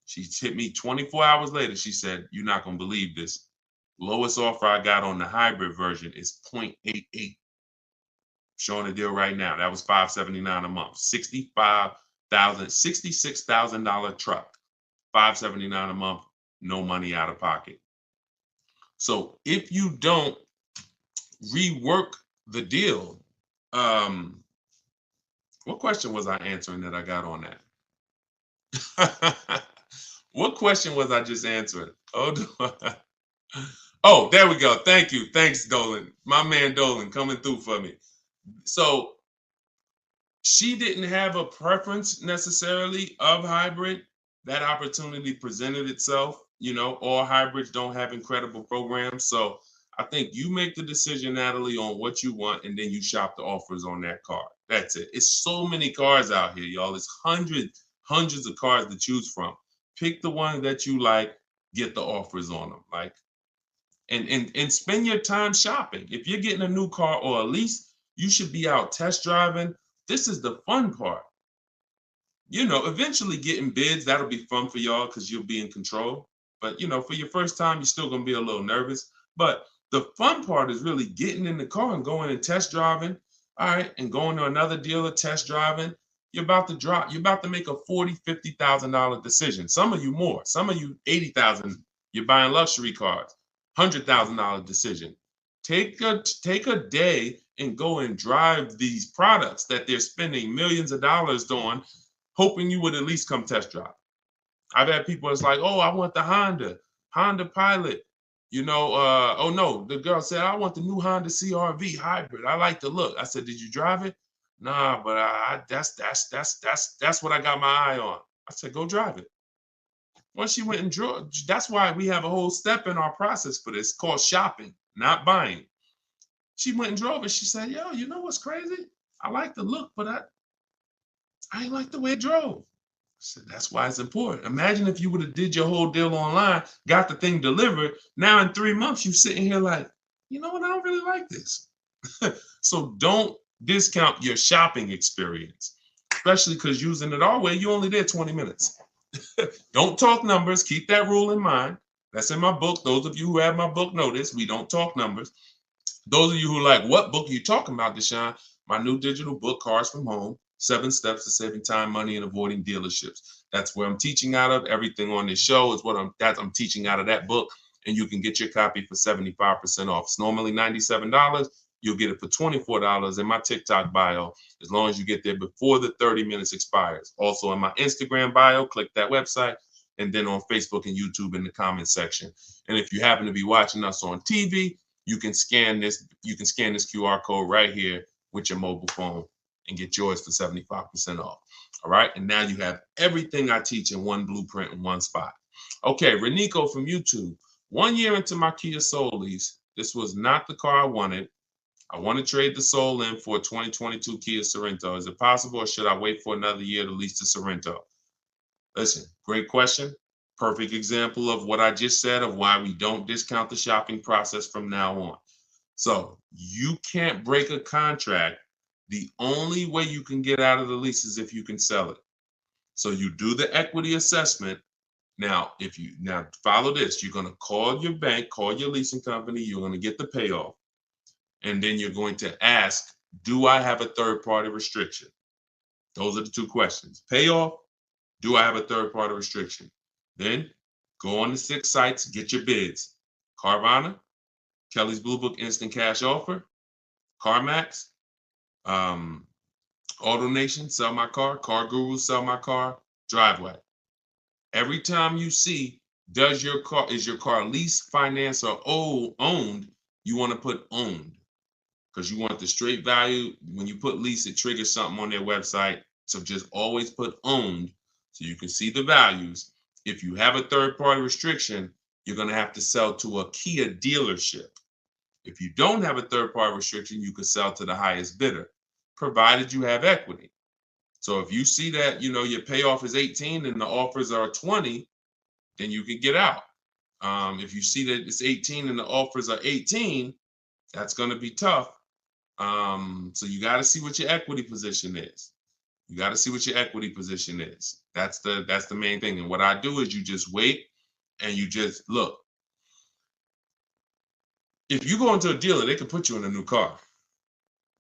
She hit me 24 hours later. She said, you're not going to believe this. Lowest offer I got on the hybrid version is 0.88. Showing the deal right now. That was $579 a month. $66,000 truck. $579 a month. No money out of pocket. So if you don't rework the deal, what question was I answering that I got on that? What question was I just answering? Oh, there we go. Thank you. Thanks, Dolan. My man Dolan coming through for me. So she didn't have a preference necessarily of hybrid. That opportunity presented itself. All hybrids don't have incredible programs. So I think you make the decision, Natalie, on what you want, and then you shop the offers on that car. That's it. It's so many cars out here, y'all. It's hundreds of cars to choose from. Pick the one that you like, get the offers on them. And spend your time shopping. If you're getting a new car or a lease, you should be out test driving. This is the fun part. Eventually getting bids, that'll be fun for y'all because you'll be in control. But, for your first time, you're still going to be a little nervous. But the fun part is really getting in the car and going and test driving. All right. And going to another dealer, test driving. You're about to make a $40,000, $50,000 decision. Some of you more, some of you $80,000. You're buying luxury cars, $100,000 decision. Take a day and go and drive these products that they're spending millions of dollars on, hoping you would at least come test drive. I've had people that's like, oh, I want the Honda Pilot. Oh no, the girl said, I want the new Honda CR-V hybrid. I like the look. I said, did you drive it? Nah, but that's what I got my eye on. I said, go drive it. Once she went and drove, that's why we have a whole step in our process for this called shopping, not buying. She went and drove it. She said, yo, you know what's crazy? I like the look, but I ain't like the way it drove. I said, that's why it's important. Imagine if you would have did your whole deal online, got the thing delivered. Now in 3 months, you sitting here like, you know what? I don't really like this. So don't discount your shopping experience, especially because using it our way, you only did 20 minutes. Don't talk numbers. Keep that rule in mind. That's in my book. Those of you who have my book know this. We don't talk numbers. Those of you who are like, what book are you talking about, Deshone? My new digital book, Cars from Home, 7 Steps to Saving Time, Money, and Avoiding Dealerships. That's where I'm teaching out of. Everything on this show is what I'm teaching out of that book. And you can get your copy for 75% off. It's normally $97. You'll get it for $24 in my TikTok bio, as long as you get there before the 30 minutes expires. Also in my Instagram bio, click that website, and then on Facebook and YouTube in the comment section. And if you happen to be watching us on TV, you can scan this QR code right here with your mobile phone and get yours for 75% off. All right. And now you have everything I teach in one blueprint in one spot. Okay, Renico from YouTube. 1 year into my Kia Soul lease, this was not the car I wanted. I want to trade the Soul in for a 2022 Kia Sorento. Is it possible, or should I wait for another year to lease the Sorento? Listen, great question. Perfect example of what I just said of why we don't discount the shopping process from now on. So you can't break a contract. The only way you can get out of the lease is if you can sell it. So you do the equity assessment. Now follow this. You're going to call your bank, call your leasing company. You're going to get the payoff. And then you're going to ask do I have a third-party restriction? Those are the two questions. Payoff, do I have a third-party restriction? Then go on the 6 sites, get your bids. Carvana, Kelly's Blue Book Instant Cash Offer, CarMax, AutoNation, Sell My Car, Car Guru, Sell My Car, Driveway. Every time you see, is your car leased, financed, or owned, you want to put owned, because you want the straight value. When you put lease, it triggers something on their website. So just always put owned so you can see the values. If you have a third-party restriction, you're going to have to sell to a Kia dealership. If you don't have a third-party restriction, you can sell to the highest bidder, provided you have equity. So if you see that, your payoff is 18 and the offers are 20, then you can get out. If you see that it's 18 and the offers are 18, that's going to be tough. So you got to see what your equity position is. That's the main thing. And what I do is you just wait and you just look. If you go into a dealer, they can put you in a new car.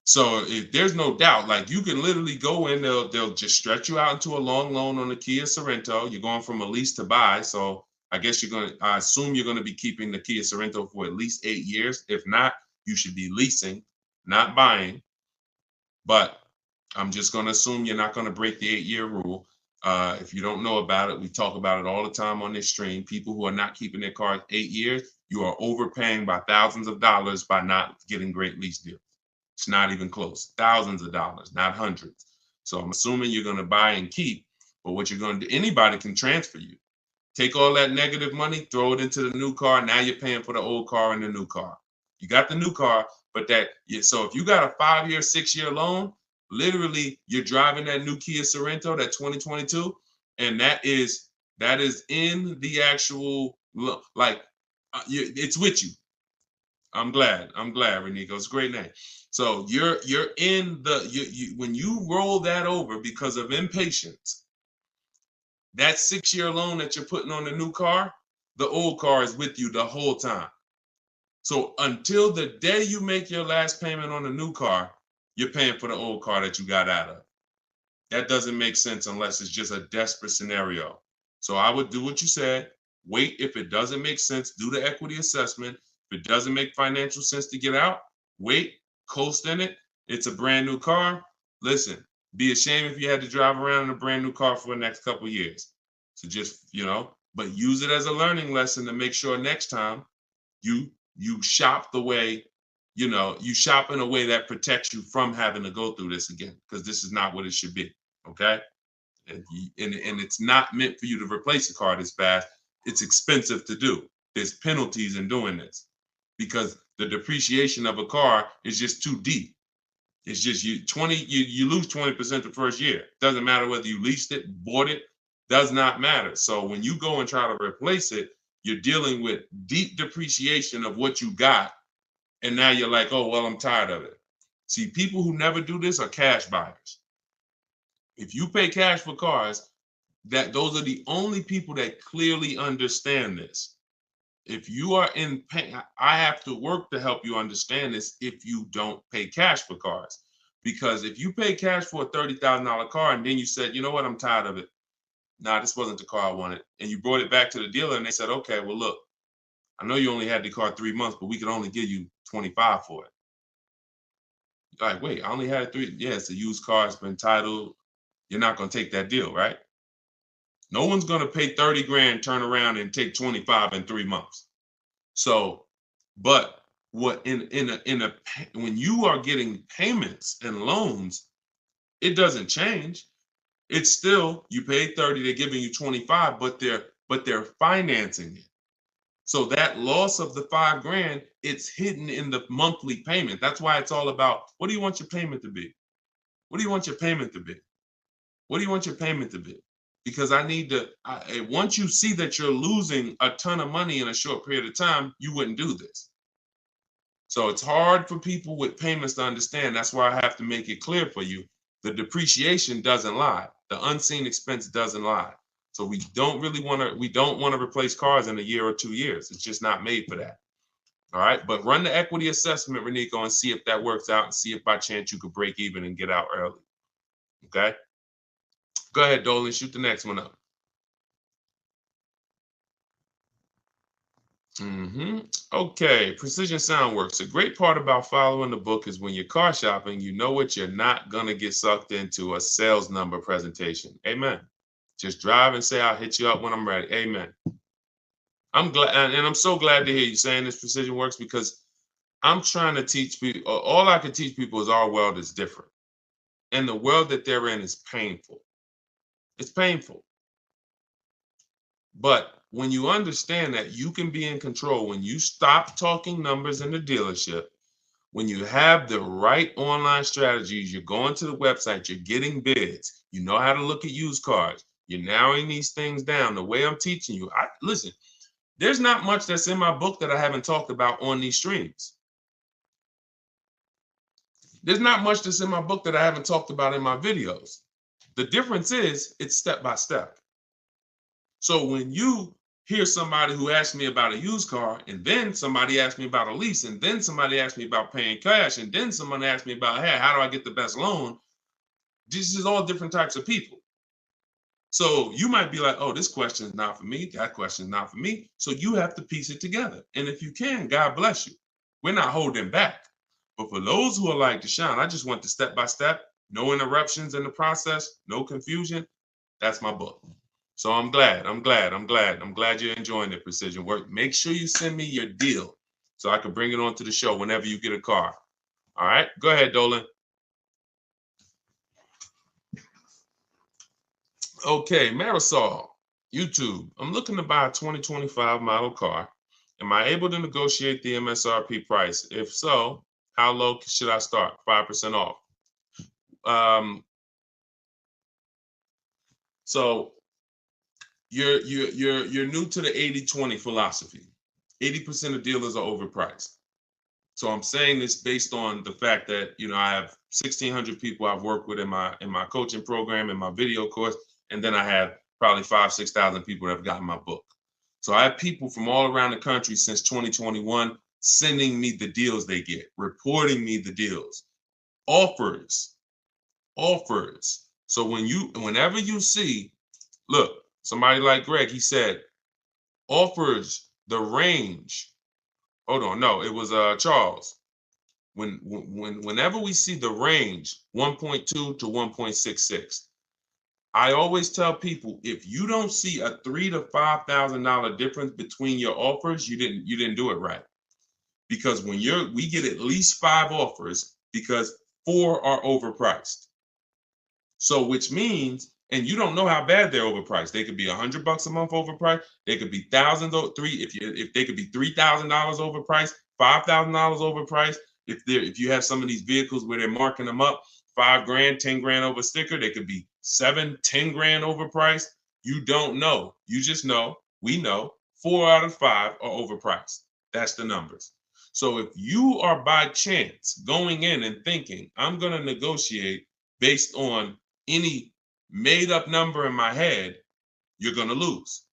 So if there's no doubt, like you can literally go in, they'll just stretch you out into a long loan on the Kia Sorento. You're going from a lease to buy. So I assume you're going to be keeping the Kia Sorento for at least 8 years. If not, you should be leasing, not buying. But I'm just going to assume you're not going to break the 8-year rule. If you don't know about it, we talk about it all the time on this stream. People who are not keeping their cars 8 years, you are overpaying by thousands of dollars by not getting great lease deals. It's not even close. Thousands of dollars, not hundreds. So I'm assuming you're going to buy and keep, but what you're going to do, anybody can transfer you. Take all that negative money, throw it into the new car. Now you're paying for the old car and the new car. You got the new car, but so if you got a 5-year, 6-year loan, literally you're driving that new Kia Sorento, that 2022, and that is in the actual, it's with you. I'm glad, Renico. It's a great name. So you're in when you roll that over because of impatience, that 6-year loan that you're putting on the new car, the old car is with you the whole time. So until the day you make your last payment on the new car, you're paying for the old car that you got out of. That doesn't make sense unless it's just a desperate scenario. So I would do what you said. Wait. If it doesn't make sense, do the equity assessment. If it doesn't make financial sense to get out, wait, coast in it. It's a brand new car. Listen, be ashamed if you had to drive around in a brand new car for the next couple of years. So just, but use it as a learning lesson to make sure next time you shop the way, you shop in a way that protects you from having to go through this again, because this is not what it should be. Okay. And it's not meant for you to replace a car this fast. It's expensive to do. There's penalties in doing this because the depreciation of a car is just too deep. It's just you lose 20% the first year. Doesn't matter whether you leased it, bought it, does not matter. So when you go and try to replace it, you're dealing with deep depreciation of what you got. And now you're like, oh, well, I'm tired of it. See, people who never do this are cash buyers. If you pay cash for cars, those are the only people that clearly understand this. If you are in pain, I have to work to help you understand this if you don't pay cash for cars. Because if you pay cash for a $30,000 car and then you said, you know what, I'm tired of it. Nah, this wasn't the car I wanted. And you brought it back to the dealer and they said, okay, well, look, I know you only had the car 3 months, but we could only give you 25 for it. You're like, wait, I only had it 3. Yeah, it's a used car. It's been titled. You're not going to take that deal, right? No one's going to pay 30 grand, turn around and take 25 in 3 months. So, but what when you are getting payments and loans, it doesn't change. It's still, you paid 30, they're giving you 25, but they're financing it. So that loss of the 5 grand, it's hidden in the monthly payment. That's why it's all about, what do you want your payment to be? What do you want your payment to be? What do you want your payment to be? Because once you see that you're losing a ton of money in a short period of time, you wouldn't do this. So it's hard for people with payments to understand. That's why I have to make it clear for you. The depreciation doesn't lie. The unseen expense doesn't lie. So we don't want to replace cars in a year or 2 years. It's just not made for that. All right, but run the equity assessment, Renico, and see if that works out and see if by chance you could break even and get out early. Okay. Go ahead, Dolan, shoot the next one up. Okay, Precision Soundworks. A great part about following the book is when you're car shopping, you know what you're not going to get sucked into, a sales number presentation. Amen. Just drive and say, I'll hit you up when I'm ready. Amen. I'm glad, and I'm so glad to hear you saying this, Precision Works, because I'm trying to teach people, all I can teach people is our world is different. And the world that they're in is painful. It's painful. But when you understand that you can be in control, when you stop talking numbers in the dealership, when you have the right online strategies, you're going to the website, you're getting bids, you know how to look at used cars, you're narrowing these things down the way I'm teaching you. Listen, there's not much that's in my book that I haven't talked about on these streams. There's not much that's in my book that I haven't talked about in my videos. The difference is it's step by step. So when you hear somebody who asks me about a used car, and then somebody asks me about a lease, and then somebody asks me about paying cash, and then someone asks me about, hey, how do I get the best loan? This is all different types of people. So you might be like, oh, this question is not for me. That question is not for me. So you have to piece it together. And if you can, God bless you. We're not holding back. But for those who are like Deshone, I just want the step by step, no interruptions in the process, no confusion. That's my book. So I'm glad you're enjoying it, Precision Work. Make sure you send me your deal so I can bring it onto the show whenever you get a car. All right, go ahead, Dolan. Okay, Marisol, YouTube. I'm looking to buy a 2025 model car. Am I able to negotiate the MSRP price? If so, how low should I start? 5% off. So you're new to the 80-20 philosophy. 80% of dealers are overpriced. So I'm saying this based on the fact that, you know, I have 1,600 people I've worked with in my coaching program, in my video course, and then I have probably 5,000-6,000 people that have gotten my book. So I have people from all around the country since 2021 sending me the deals they get, reporting me the deals, offers. So whenever you see, look, somebody like Greg, he said, offers the range. Hold on, no, it was Charles. Whenever we see the range 1.2 to 1.66, I always tell people, if you don't see a $3,000 to $5,000 difference between your offers, you didn't do it right. Because we get at least 5 offers because 4 are overpriced. So which means, and you don't know how bad they're overpriced. They could be $100 a month overpriced. They could be thousands, if they could be $3,000 overpriced, $5,000 overpriced. If you have some of these vehicles where they're marking them up, $5 grand, $10 grand over sticker, they could be $7, $10 grand overpriced. You don't know. You just know. We know 4 out of 5 are overpriced. That's the numbers. So if you are by chance going in and thinking, I'm going to negotiate based on any made up number in my head, you're going to lose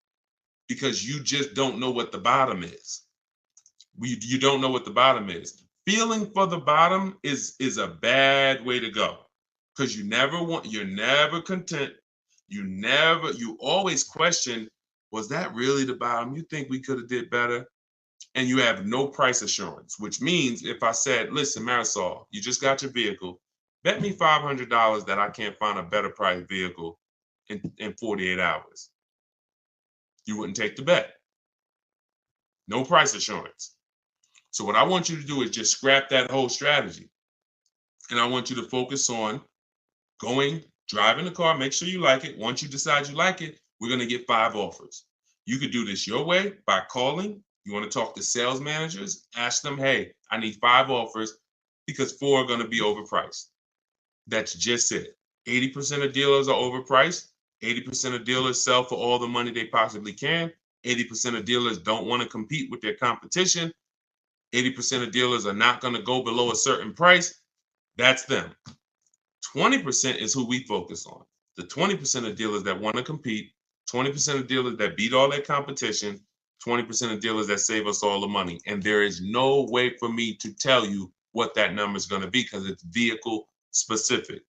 because you just don't know what the bottom is. You don't know what the bottom is. Feeling for the bottom is a bad way to go because you're never content. You always question, was that really the bottom? You think we could have did better? And you have no price assurance, which means if I said, listen, Marisol, you just got your vehicle, bet me $500 that I can't find a better price vehicle in 48 hours. You wouldn't take the bet. No price assurance. So what I want you to do is just scrap that whole strategy. And I want you to focus on driving the car, make sure you like it. Once you decide you like it, we're going to get 5 offers. You could do this your way by calling. You want to talk to sales managers, ask them, hey, I need 5 offers because 4 are going to be overpriced. That's just it. 80% of dealers are overpriced. 80% of dealers sell for all the money they possibly can. 80% of dealers don't want to compete with their competition. 80% of dealers are not going to go below a certain price. That's them. 20% is who we focus on. The 20% of dealers that want to compete, 20% of dealers that beat all their competition, 20% of dealers that save us all the money. And there is no way for me to tell you what that number is going to be because it's vehicle specific.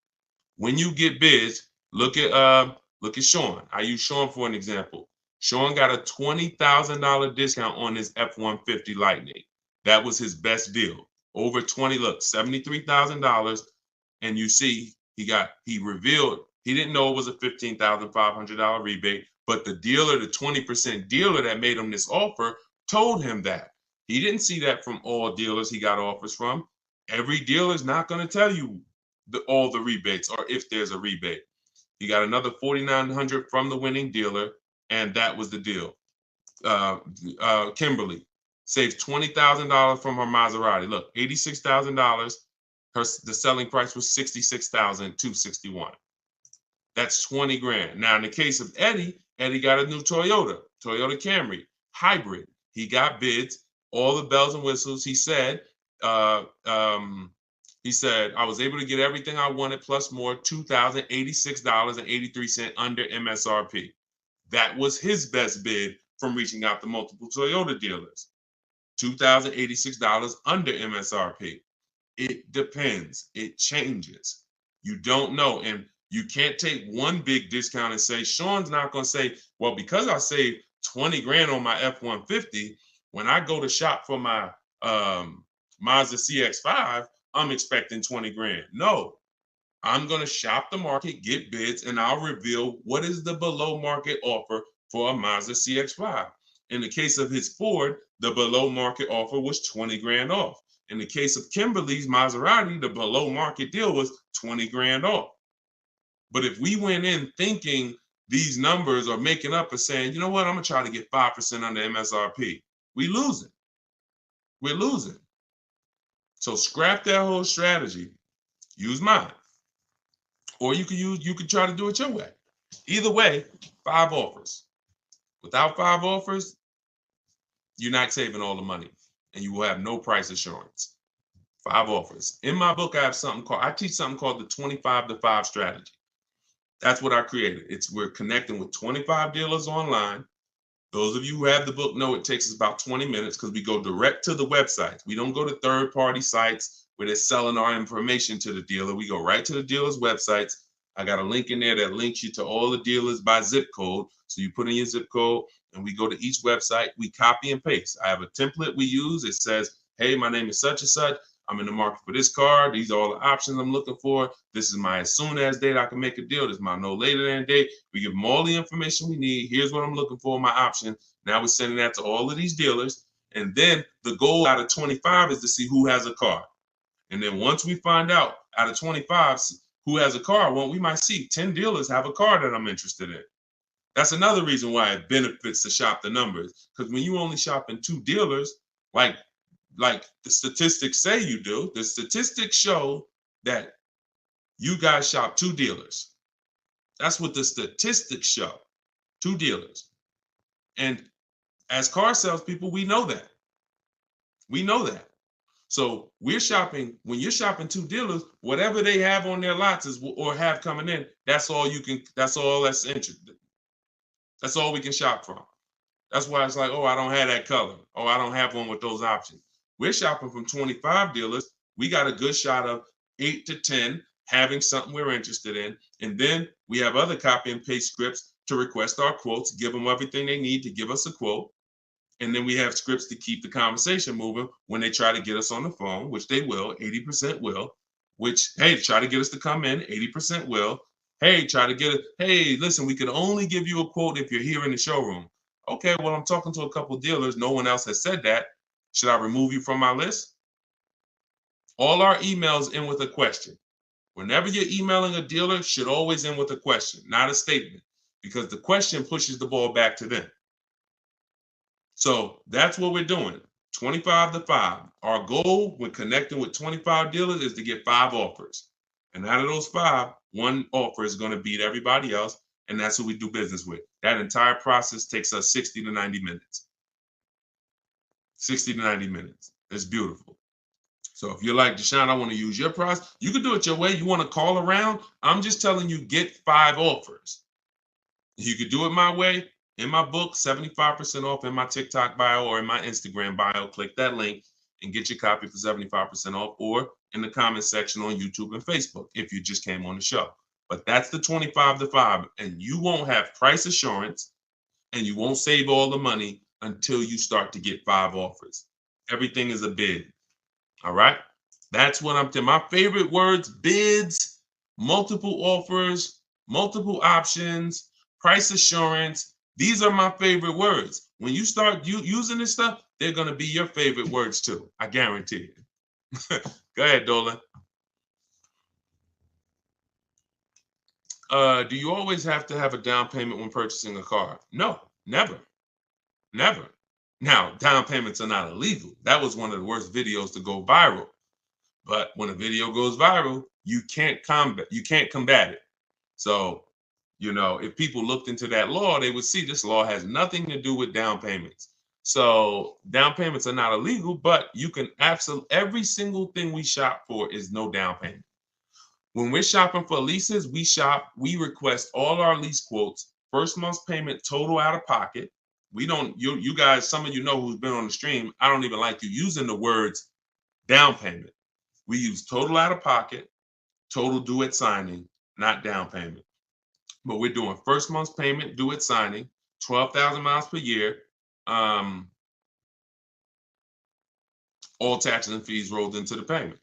When you get bids, look at Sean. I use Sean for an example. Sean got a $20,000 discount on his F-150 Lightning. That was his best deal. Over 20, look, $73,000. And you see, he revealed, he didn't know it was a $15,500 rebate, but the dealer, the 20% dealer that made him this offer, told him that. He didn't see that from all dealers he got offers from. Every dealer is not going to tell you all the rebates or if there's a rebate. He got another $4,900 from the winning dealer, and that was the deal. Kimberly saves $20,000 from her Maserati. Look, $86,000. The selling price was $66,261. That's 20 grand. Now, in the case of Eddie got a new Toyota Camry hybrid. He got bids, all the bells and whistles. He said, I was able to get everything I wanted plus more, $2,086.83 under MSRP. That was his best bid from reaching out to multiple Toyota dealers. $2,086 under MSRP. It depends. It changes. You don't know. And you can't take one big discount and say, Sean's not going to say, well, because I saved 20 grand on my F-150, when I go to shop for my Mazda CX-5, I'm expecting 20 grand. No, I'm going to shop the market, get bids, and I'll reveal what is the below market offer for a Mazda CX-5. In the case of his Ford, the below market offer was 20 grand off. In the case of Kimberly's Maserati, the below market deal was 20 grand off. But if we went in thinking these numbers are making up and saying, you know what, I'm going to try to get 5% under MSRP, we're losing. So scrap that whole strategy. Use mine. Or you could try to do it your way. Either way, 5 offers. Without 5 offers, you're not saving all the money and you will have no price assurance. 5 offers. In my book, I teach something called the 25-to-5 strategy. That's what I created. We're connecting with 25 dealers online. Those of you who have the book know it takes us about 20 minutes because we go direct to the websites. We don't go to third-party sites where they're selling our information to the dealer. We go right to the dealer's websites. I got a link in there that links you to all the dealers by zip code. So you put in your zip code and we go to each website. We copy and paste. I have a template we use. It says, hey, my name is such and such. I'm in the market for this car. These are all the options I'm looking for. This is my as soon as date I can make a deal. This is my no later than date. We give them all the information we need. Here's what I'm looking for, my option. Now we're sending that to all of these dealers. And then the goal out of 25 is to see who has a car. And then once we find out of 25 who has a car, well, we might see 10 dealers have a car that I'm interested in. That's another reason why it benefits to shop the numbers. Because when you only shop in 2 dealers, like the statistics say you do, the statistics show that you guys shop 2 dealers. That's what the statistics show, 2 dealers. And as car salespeople, we know that. We know that. So when you're shopping 2 dealers, whatever they have on their lots or have coming in, that's all that's interesting. That's all we can shop from. That's why it's like, oh, I don't have that color. Oh, I don't have one with those options. We're shopping from 25 dealers. We got a good shot of 8 to 10 having something we're interested in. And then we have other copy and paste scripts to request our quotes, give them everything they need to give us a quote. And then we have scripts to keep the conversation moving when they try to get us on the phone, which they will, 80% will, which, hey, try to get us to come in, 80% will. Hey, hey, listen, we can only give you a quote if you're here in the showroom. Okay, well, I'm talking to a couple of dealers. No one else has said that. Should I remove you from my list? All our emails end with a question. Whenever you're emailing a dealer, should always end with a question, not a statement, because the question pushes the ball back to them. So that's what we're doing, 25-to-5. Our goal when connecting with 25 dealers is to get 5 offers. And out of those 5, 1 offer is going to beat everybody else, and that's who we do business with. That entire process takes us 60 to 90 minutes. 60 to 90 minutes. It's beautiful. So if you're like, Deshone, I want to use your process, you can do it your way. You want to call around? I'm just telling you, get 5 offers. You could do it my way. In my book, 75% off in my TikTok bio or in my Instagram bio. Click that link and get your copy for 75% off, or in the comment section on YouTube and Facebook if you just came on the show. But that's the 25 to 5, and you won't have price assurance and you won't save all the money until you start to get 5 offers. Everything is a bid. All right. That's what I'm telling. My favorite words: bids, multiple offers, multiple options, price assurance. These are my favorite words. When you start using this stuff, they're going to be your favorite words too. I guarantee it. Go ahead, Dolan. Do you always have to have a down payment when purchasing a car? No, never. Never. Now, down payments are not illegal. That was one of the worst videos to go viral. But when a video goes viral, you can't combat it. So, if people looked into that law, they would see this law has nothing to do with down payments. So down payments are not illegal, but you can every single thing we shop for is no down payment. When we're shopping for leases, we request all our lease quotes, first month's payment total out of pocket. We don't, you guys, some of you know who's been on the stream, I don't even like you using the words down payment. We use total out of pocket, total due at signing, not down payment. But we're doing first month's payment due at signing, 12,000 miles per year, all taxes and fees rolled into the payment.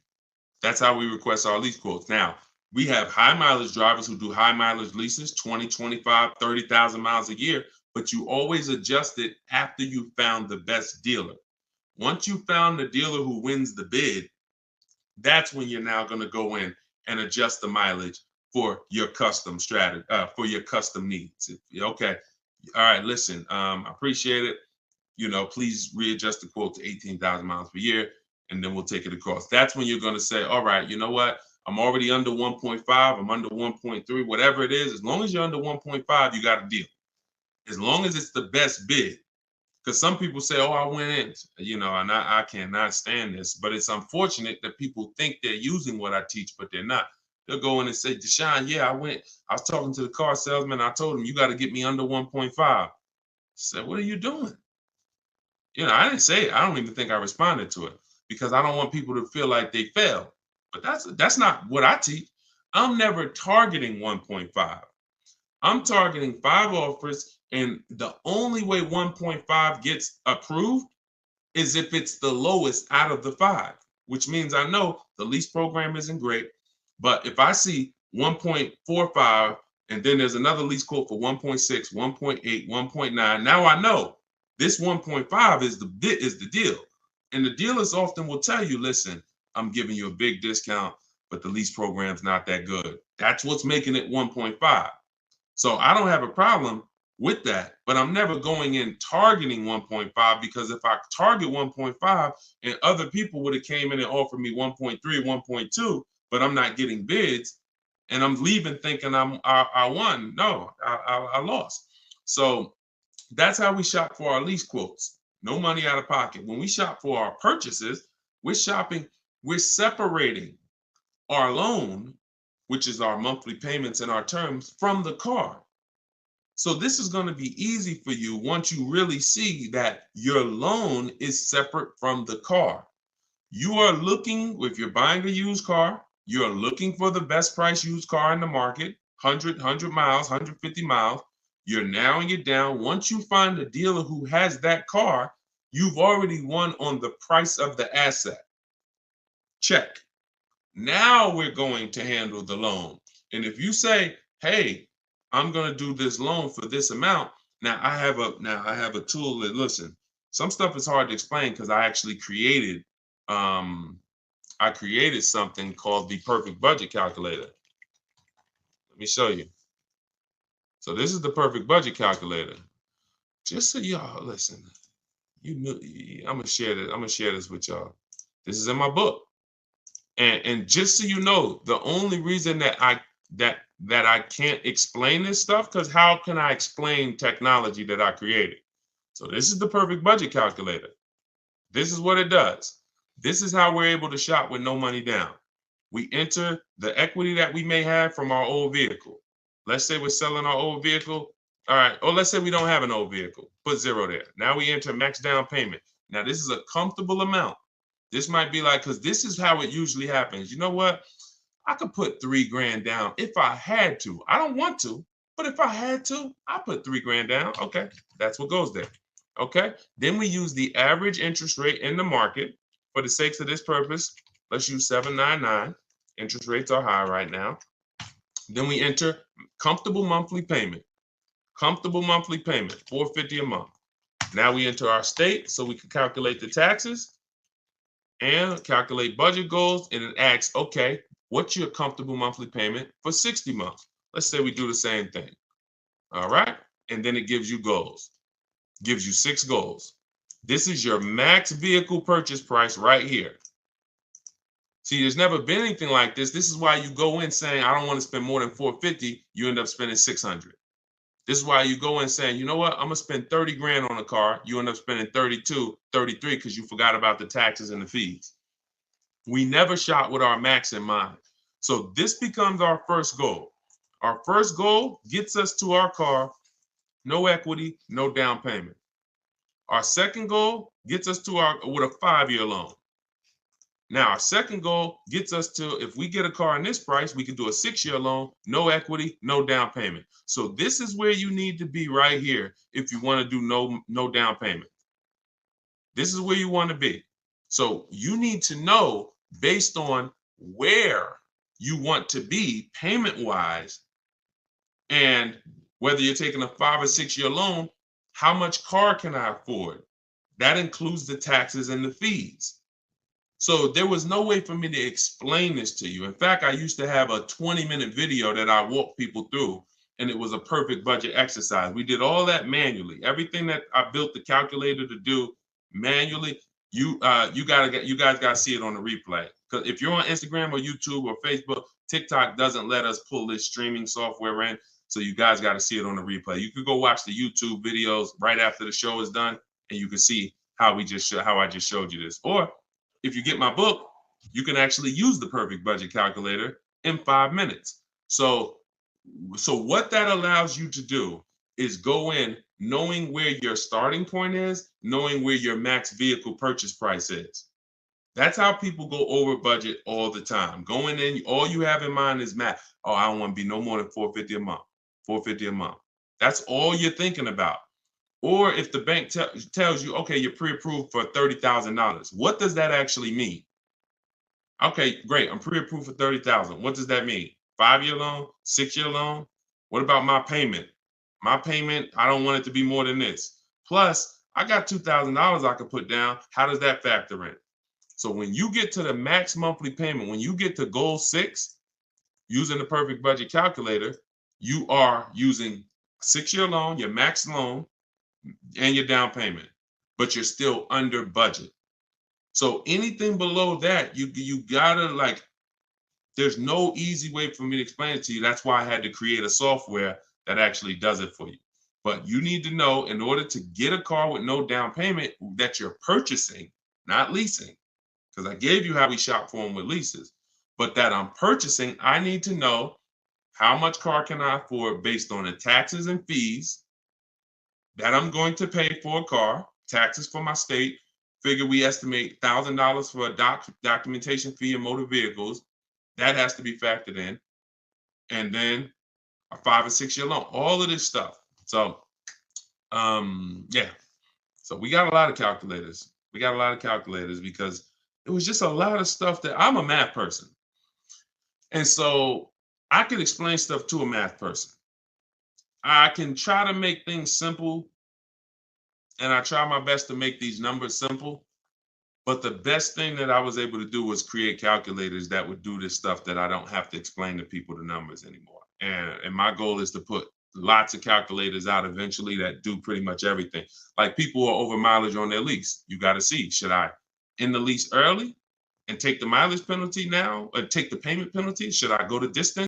That's how we request our lease quotes. Now, we have high mileage drivers who do high mileage leases, 20, 25, 30,000 miles a year, but you always adjust it after you found the best dealer. Once you found the dealer who wins the bid, that's when you're now going to go in and adjust the mileage for your custom strategy, for your custom needs. Okay. All right. Listen, I appreciate it. Please readjust the quote to 18,000 miles per year, and then we'll take it across. That's when you're going to say, all right, you know what? I'm already under 1.5. I'm under 1.3, whatever it is. As long as you're under 1.5, you got a deal. As long as it's the best bid. Because some people say, oh, I went in, and I cannot stand this. But it's unfortunate that people think they're using what I teach, but they're not. They'll go in and say, Deshone, yeah, I was talking to the car salesman. I told him, you got to get me under 1.5. I said, what are you doing? I didn't say it. I don't even think I responded to it because I don't want people to feel like they failed. But that's not what I teach. I'm never targeting 1.5. I'm targeting 5 offers, and the only way 1.5 gets approved is if it's the lowest out of the 5, which means I know the lease program isn't great. But if I see 1.45 and then there's another lease quote for 1.6, 1.8, 1.9, now I know this 1.5 is the deal. And the dealers often will tell you, listen, I'm giving you a big discount, but the lease program's not that good. That's what's making it 1.5. So I don't have a problem with that, but I'm never going in targeting 1.5, because if I target 1.5 and other people would have came in and offered me 1.3, 1.2, but I'm not getting bids and I'm leaving thinking I won. No, I lost. So that's how we shop for our lease quotes. No money out of pocket. When we shop for our purchases, we're separating our loan, which is our monthly payments and our terms, from the car. So this is going to be easy for you once you really see that your loan is separate from the car. You are looking, if you're buying a used car, you're looking for the best price used car in the market, 100 miles, 150 miles. You're narrowing it down. Once you find a dealer who has that car, you've already won on the price of the asset. Check. Now we're going to handle the loan. And if you say, hey, I'm going to do this loan for this amount. Now I have a tool that, listen, some stuff is hard to explain because I actually created something called the perfect budget calculator. Let me show you. So this is the perfect budget calculator. Just so y'all listen, I'm gonna share this with y'all. This is in my book. And just so you know, the only reason that I can't explain this stuff, because how can I explain technology that I created? So this is the perfect budget calculator. This is what it does. This is how we're able to shop with no money down. We enter the equity that we may have from our old vehicle. Let's say we're selling our old vehicle All right. Or let's say we don't have an old vehicle. Put 0 there. Now we enter max down payment. Now this is a comfortable amount. This might be like, because this is how it usually happens. You know what? I could put $3,000 down if I had to. I don't want to, but if I had to, I put $3,000 down. Okay, that's what goes there. Okay, then we use the average interest rate in the market. For the sakes of this purpose, let's use 7.99. Interest rates are high right now. Then we enter comfortable monthly payment. Comfortable monthly payment, $450 a month. Now we enter our state so we can calculate the taxes and calculate budget goals, and it asks, okay, what's your comfortable monthly payment for 60 months? Let's say we do the same thing. All right. And then it gives you goals, gives you 6 goals. This is your max vehicle purchase price right here. See, there's never been anything like this. This is why you go in saying, I don't want to spend more than $450. You end up spending $600. This is why you go in saying, you know what? I'm going to spend $30,000 on a car. You end up spending $32, $33 because you forgot about the taxes and the fees. We never shop with our max in mind. So this becomes our first goal. Our first goal gets us to our car, no equity, no down payment. Our second goal gets us to with a 5-year loan. Now, our second goal gets us to, if we get a car in this price, we can do a 6-year loan, no equity, no down payment. So this is where you need to be right here if you want to do no down payment. This is where you want to be. So you need to know, based on where you want to be payment-wise, and whether you're taking a 5 or 6-year loan, how much car can I afford? That includes the taxes and the fees. So there was no way for me to explain this to you. In fact, I used to have a 20-minute video that I walked people through, and it was a perfect budget exercise. We did all that manually. Everything that I built the calculator to do manually, you guys got to see it on the replay. Because if you're on Instagram or YouTube or Facebook, TikTok doesn't let us pull this streaming software in. So you guys got to see it on the replay. You could go watch the YouTube videos right after the show is done, and you can see how I just showed you this. Or if you get my book, you can actually use the perfect budget calculator in 5 minutes. So what that allows you to do is go in knowing where your starting point is, knowing where your max vehicle purchase price is. That's how people go over budget all the time. Going in, all you have in mind is math. Oh, I don't want to be no more than $450 a month. $450 a month. That's all you're thinking about. Or if the bank tells you, okay, you're pre-approved for $30,000. What does that actually mean? Okay, great. I'm pre-approved for $30,000. What does that mean? 5-year loan, 6-year loan? What about my payment? My payment, I don't want it to be more than this. Plus, I got $2,000 I could put down. How does that factor in? So when you get to the max monthly payment, when you get to goal 6, using the perfect budget calculator, you are using a 6-year loan, your max loan, and your down payment, but you're still under budget. So anything below that, you gotta, there's no easy way for me to explain it to you. That's why I had to create a software that actually does it for you. But you need to know, in order to get a car with no down payment that you're purchasing, not leasing, because I gave you how we shop for them with leases, but that I'm purchasing, I need to know how much car can I afford based on the taxes and fees that I'm going to pay for a car, taxes for my state. Figure we estimate $1,000 for a documentation fee in motor vehicles. That has to be factored in. And then a 5 or 6-year loan, all of this stuff. So, yeah. So we got a lot of calculators. Because it was just a lot of stuff that I'm a math person. And so I could explain stuff to a math person. I can try to make things simple, and I try my best to make these numbers simple. But the best thing that I was able to do was create calculators that would do this stuff that I don't have to explain to people the numbers anymore. And my goal is to put lots of calculators out eventually that do pretty much everything. Like people who are over mileage on their lease. You got to see, should I end the lease early and take the mileage penalty now, or take the payment penalty? Should I go to distance?